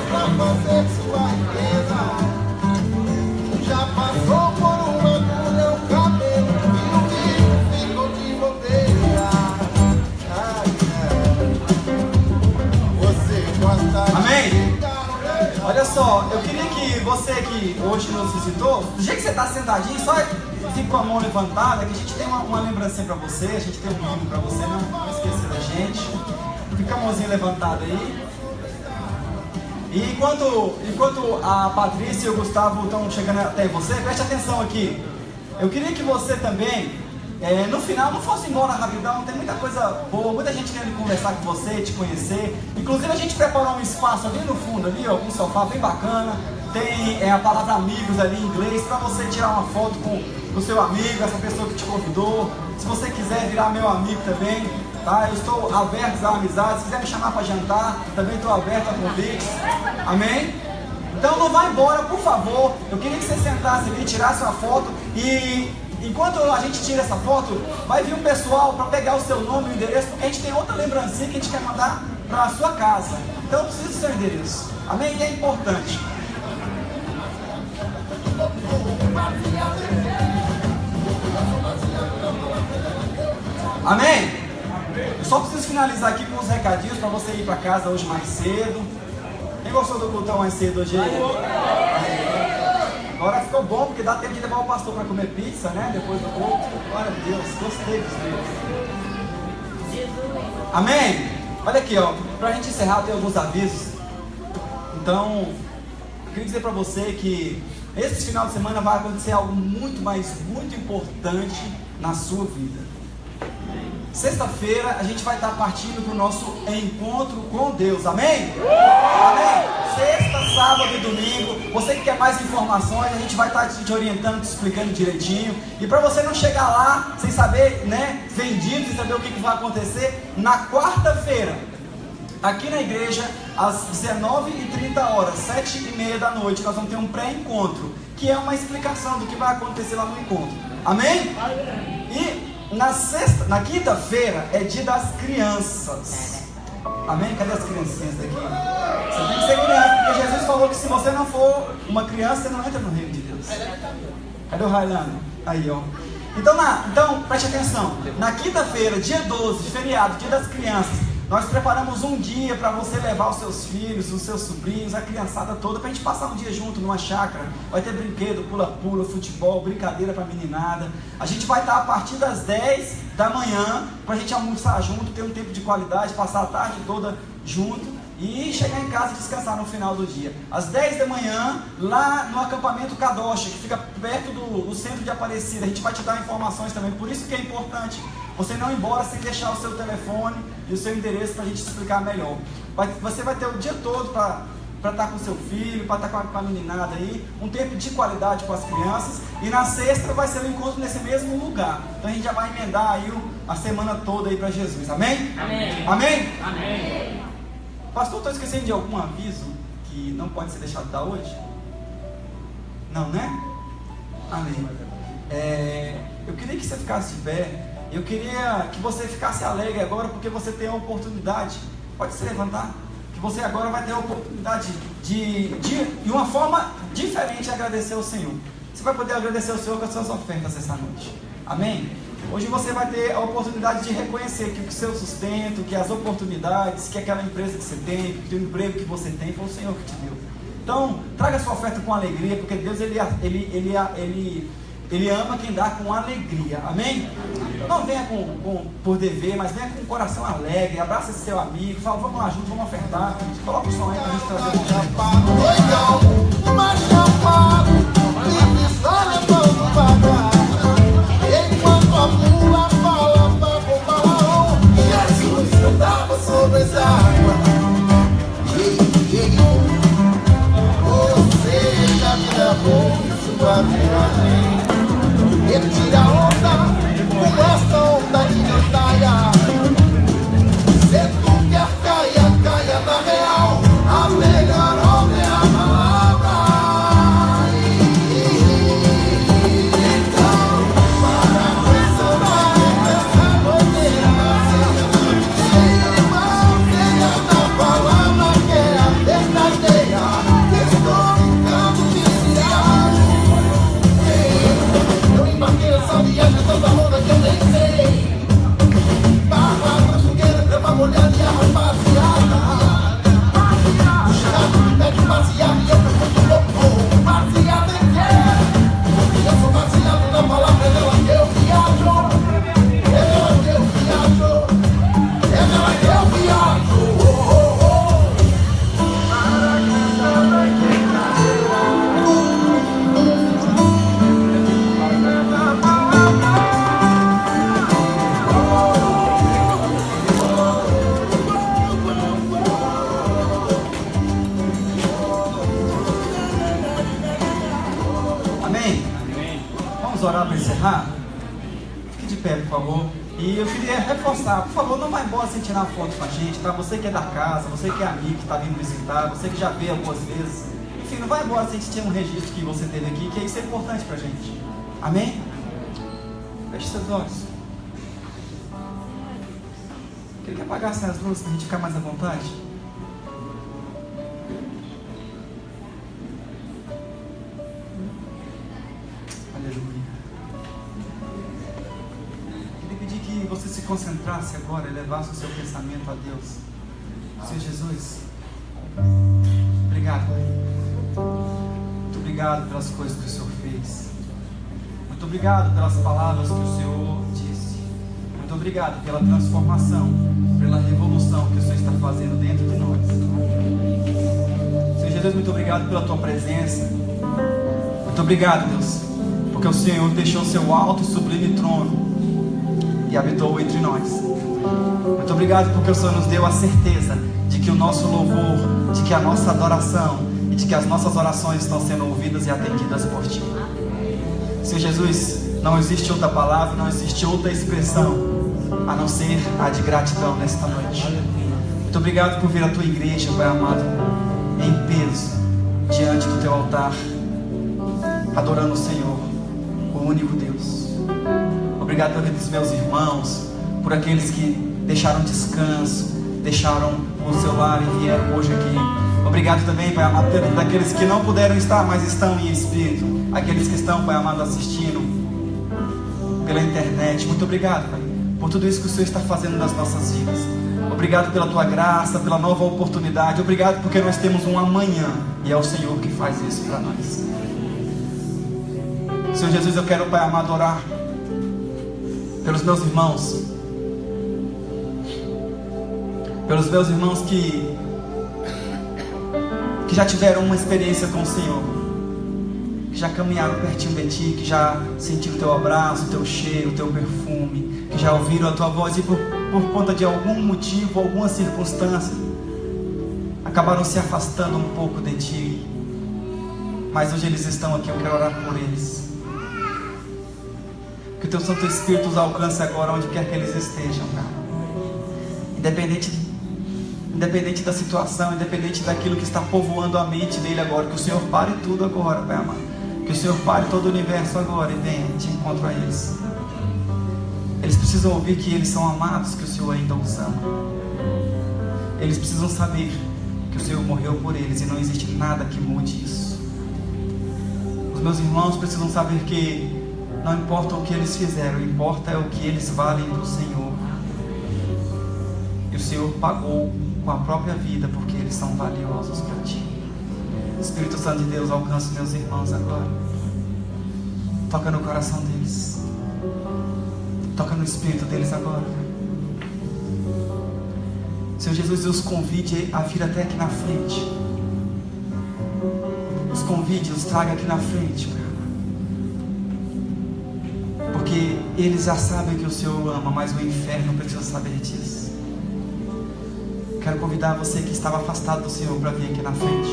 Pra fazer sua riqueza, já passou por uma agulha, um cabelo e o bico ficou de bobeira. Você gosta de Amém? ficar, né? Olha só, eu queria que você que hoje nos visitou, do jeito que você está sentadinho, só fique com a mão levantada, que a gente tem uma lembrancinha para você, a gente tem um livro para você, não esqueça da gente. Fica a mãozinha levantada aí. E enquanto a Patrícia e o Gustavo estão chegando até você, preste atenção aqui. Eu queria que você também, no final, não fosse embora rapidão. Tem muita coisa boa, muita gente querendo conversar com você, te conhecer. Inclusive a gente preparou um espaço ali no fundo, ali, ó, um sofá bem bacana. tem a palavra amigos ali em inglês para você tirar uma foto com o seu amigo, essa pessoa que te convidou. Se você quiser virar meu amigo também, tá? Eu estou aberto à amizade. Se quiser me chamar para jantar, também estou aberto a convites. Amém? Então não vá embora, por favor. Eu queria que você sentasse ali, tirasse uma foto e enquanto a gente tira essa foto, vai vir um pessoal para pegar o seu nome e o endereço, porque a gente tem outra lembrancinha que a gente quer mandar para a sua casa. Então eu preciso do seu endereço. Amém? E é importante. Amém? Eu só preciso finalizar aqui com uns recadinhos para você ir para casa hoje mais cedo. Quem gostou do cultão mais cedo hoje aí? Agora ficou bom porque dá tempo de levar o pastor para comer pizza, né? Depois do culto. Glória a Deus, gostei dos meus. Amém? Olha aqui, ó. Pra gente encerrar, tem alguns avisos. Então, eu queria dizer para você que esse final de semana vai acontecer algo muito importante na sua vida. Sexta-feira a gente vai estar partindo para o nosso encontro com Deus, amém? Amém? Sexta, sábado e domingo. Você que quer mais informações, a gente vai estar te orientando, te explicando direitinho. E para você não chegar lá sem saber, né, vendido, sem saber o que vai acontecer, na quarta-feira, aqui na igreja, às 19h30, 7h30 da noite, nós vamos ter um pré-encontro, que é uma explicação do que vai acontecer lá no encontro, amém? E na quinta-feira é dia das crianças. Amém? Cadê as criancinhas daqui? Você tem que ser criança, porque Jesus falou que se você não for uma criança, você não entra no reino de Deus. Cadê o Railano? Aí, ó. Então, preste atenção. Na quinta-feira, dia 12, feriado, dia das crianças, nós preparamos um dia para você levar os seus filhos, os seus sobrinhos, a criançada toda, para a gente passar um dia junto numa chácara. Vai ter brinquedo, pula-pula, futebol, brincadeira para meninada. A gente vai estar a partir das 10 da manhã para a gente almoçar junto, ter um tempo de qualidade, passar a tarde toda junto e chegar em casa e descansar no final do dia. Às 10 da manhã, lá no acampamento Kadosh, que fica perto do centro de Aparecida, a gente vai te dar informações também. Por isso que é importante você não ir embora sem deixar o seu telefone e o seu endereço para a gente te explicar melhor. Você vai ter o dia todo para estar com seu filho, para estar com a meninada aí, um tempo de qualidade com as crianças. E na sexta vai ser um encontro nesse mesmo lugar. Então a gente já vai emendar aí a semana toda aí para Jesus. Amém? Amém? Amém? Amém. Pastor, estou esquecendo de algum aviso que não pode ser deixado de dar hoje? Não, né? Amém. Eu queria que você ficasse de pé. Eu queria que você ficasse alegre agora, porque você tem a oportunidade. Pode se levantar. Que você agora vai ter a oportunidade de uma forma diferente de agradecer ao Senhor. Você vai poder agradecer ao Senhor com as suas ofertas essa noite. Amém? Hoje você vai ter a oportunidade de reconhecer que o seu sustento, que as oportunidades, que aquela empresa que você tem, que o emprego que você tem, foi o Senhor que te deu. Então, traga a sua oferta com alegria, porque Deus Ele ama quem dá com alegria, amém? Não venha por dever, mas venha com o coração alegre, abraça esse seu amigo, fala, vamos lá junto, vamos ofertar, coloca o som aí para a gente trazer o som. Mas chamado, livre está levando devagar. Enquanto a mula falava com Balaão, Jesus andava sobre as águas. Você já me levou sua viagem. Ele tira a onda, com essa onda de batalha. Se tu quer caia, caia na real. A melhor onda é a palavra. pé, por favor. E eu queria reforçar, por favor, não vai embora sem tirar foto com a gente, tá? Você que é da casa, você que é amigo, que está vindo visitar, você que já veio algumas vezes. Enfim, não vai embora sem ter um registro que você teve aqui, que isso é importante pra gente. Amém? Feche seus olhos. Queria que apagassem as luzes pra gente ficar mais à vontade. Aleluia. Queria pedir que você se concentrasse agora e levasse o seu pensamento a Deus. Senhor Jesus, obrigado, Pai. Muito obrigado pelas coisas que o Senhor fez. Muito obrigado pelas palavras que o Senhor disse. Muito obrigado pela transformação, pela revolução que o Senhor está fazendo dentro de nós. Senhor Jesus, muito obrigado pela Tua presença. Muito obrigado, Deus, porque o Senhor deixou o Seu alto e sublime trono e habitou entre nós. Muito obrigado porque o Senhor nos deu a certeza de que o nosso louvor, de que a nossa adoração e de que as nossas orações estão sendo ouvidas e atendidas por Ti. Senhor Jesus, não existe outra palavra, não existe outra expressão a não ser a de gratidão nesta noite. Muito obrigado por vir a Tua igreja, Pai amado, em peso, diante do Teu altar, adorando o Senhor, o único Deus. Obrigado pela vida dos meus irmãos, por aqueles que deixaram descanso, deixaram o seu lar e vieram hoje aqui. Obrigado também, Pai amado, por aqueles que não puderam estar, mas estão em espírito. Aqueles que estão, Pai amado, assistindo pela internet. Muito obrigado, Pai, por tudo isso que o Senhor está fazendo nas nossas vidas. Obrigado pela Tua graça, pela nova oportunidade. Obrigado porque nós temos um amanhã e é o Senhor que faz isso para nós. Senhor Jesus, eu quero, Pai amado, orar pelos meus irmãos. Pelos meus irmãos que já tiveram uma experiência com o Senhor, que já caminharam pertinho de Ti, que já sentiram o Teu abraço, o Teu cheiro, o Teu perfume, que já ouviram a Tua voz e por conta de algum motivo, alguma circunstância, acabaram se afastando um pouco de Ti. Mas hoje eles estão aqui, eu quero orar por eles. Que o Teu Santo Espírito os alcance agora onde quer que eles estejam, cara. Independente da situação, independente daquilo que está povoando a mente dele agora, que o Senhor pare tudo agora, Pai amado. Que o Senhor pare todo o universo agora e venha de encontro a eles. Eles precisam ouvir que eles são amados, que o Senhor ainda os ama. Eles precisam saber que o Senhor morreu por eles e não existe nada que mude isso. Os meus irmãos precisam saber que não importa o que eles fizeram, importa é o que eles valem para o Senhor. E o Senhor pagou com a própria vida porque eles são valiosos para Ti. Espírito Santo de Deus, alcance meus irmãos agora. Toca no coração deles. Toca no espírito deles agora. Senhor Jesus, os convide a vir até aqui na frente. Os convide, os traga aqui na frente, Pai. Porque eles já sabem que o Senhor ama, mas o inferno precisa saber disso. Quero convidar você que estava afastado do Senhor para vir aqui na frente.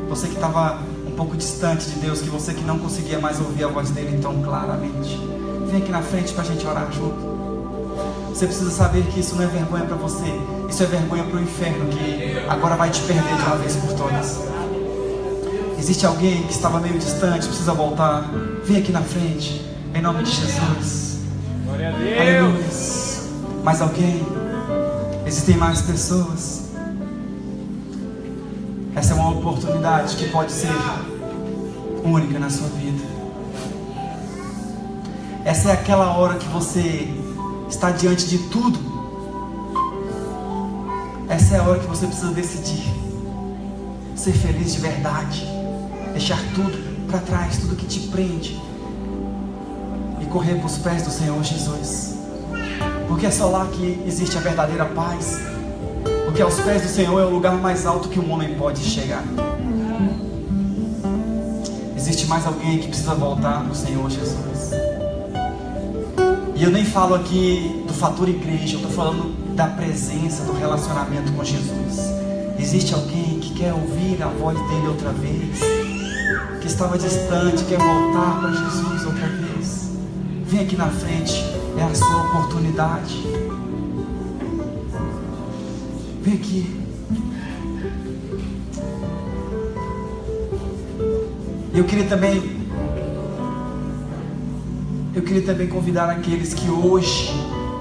Você que estava um pouco distante de Deus, que você que não conseguia mais ouvir a voz dele tão claramente. Vem aqui na frente para a gente orar junto. Você precisa saber que isso não é vergonha para você. Isso é vergonha para o inferno, que agora vai te perder de uma vez por todas. Existe alguém que estava meio distante, precisa voltar. Vem aqui na frente, em nome de Jesus. Glória a Deus. Aleluia. Mais alguém? Existem mais pessoas. Essa é uma oportunidade que pode ser única na sua vida. Essa é aquela hora que você está diante de tudo. Essa é a hora que você precisa decidir ser feliz de verdade, deixar tudo para trás, tudo que te prende, e correr para os pés do Senhor Jesus. Porque é só lá que existe a verdadeira paz. Porque aos pés do Senhor é o lugar mais alto que um homem pode chegar. Existe mais alguém que precisa voltar para o Senhor Jesus. E eu nem falo aqui do fator igreja, eu estou falando da presença, do relacionamento com Jesus. Existe alguém que quer ouvir a voz dele outra vez, que estava distante, quer voltar para Jesus outra vez. Vem aqui na frente. É a sua oportunidade. Vem aqui. Eu queria também convidar aqueles que hoje,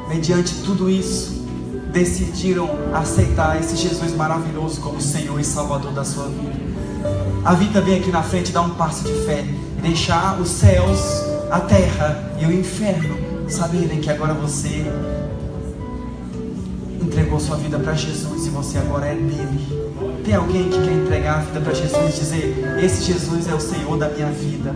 mediante tudo isso, decidiram aceitar esse Jesus maravilhoso como Senhor e Salvador da sua vida, a vir também aqui na frente, dar um passo de fé, deixar os céus, a terra e o inferno saberem que agora você entregou sua vida para Jesus e você agora é dele. Tem alguém que quer entregar a vida para Jesus e dizer: esse Jesus é o Senhor da minha vida,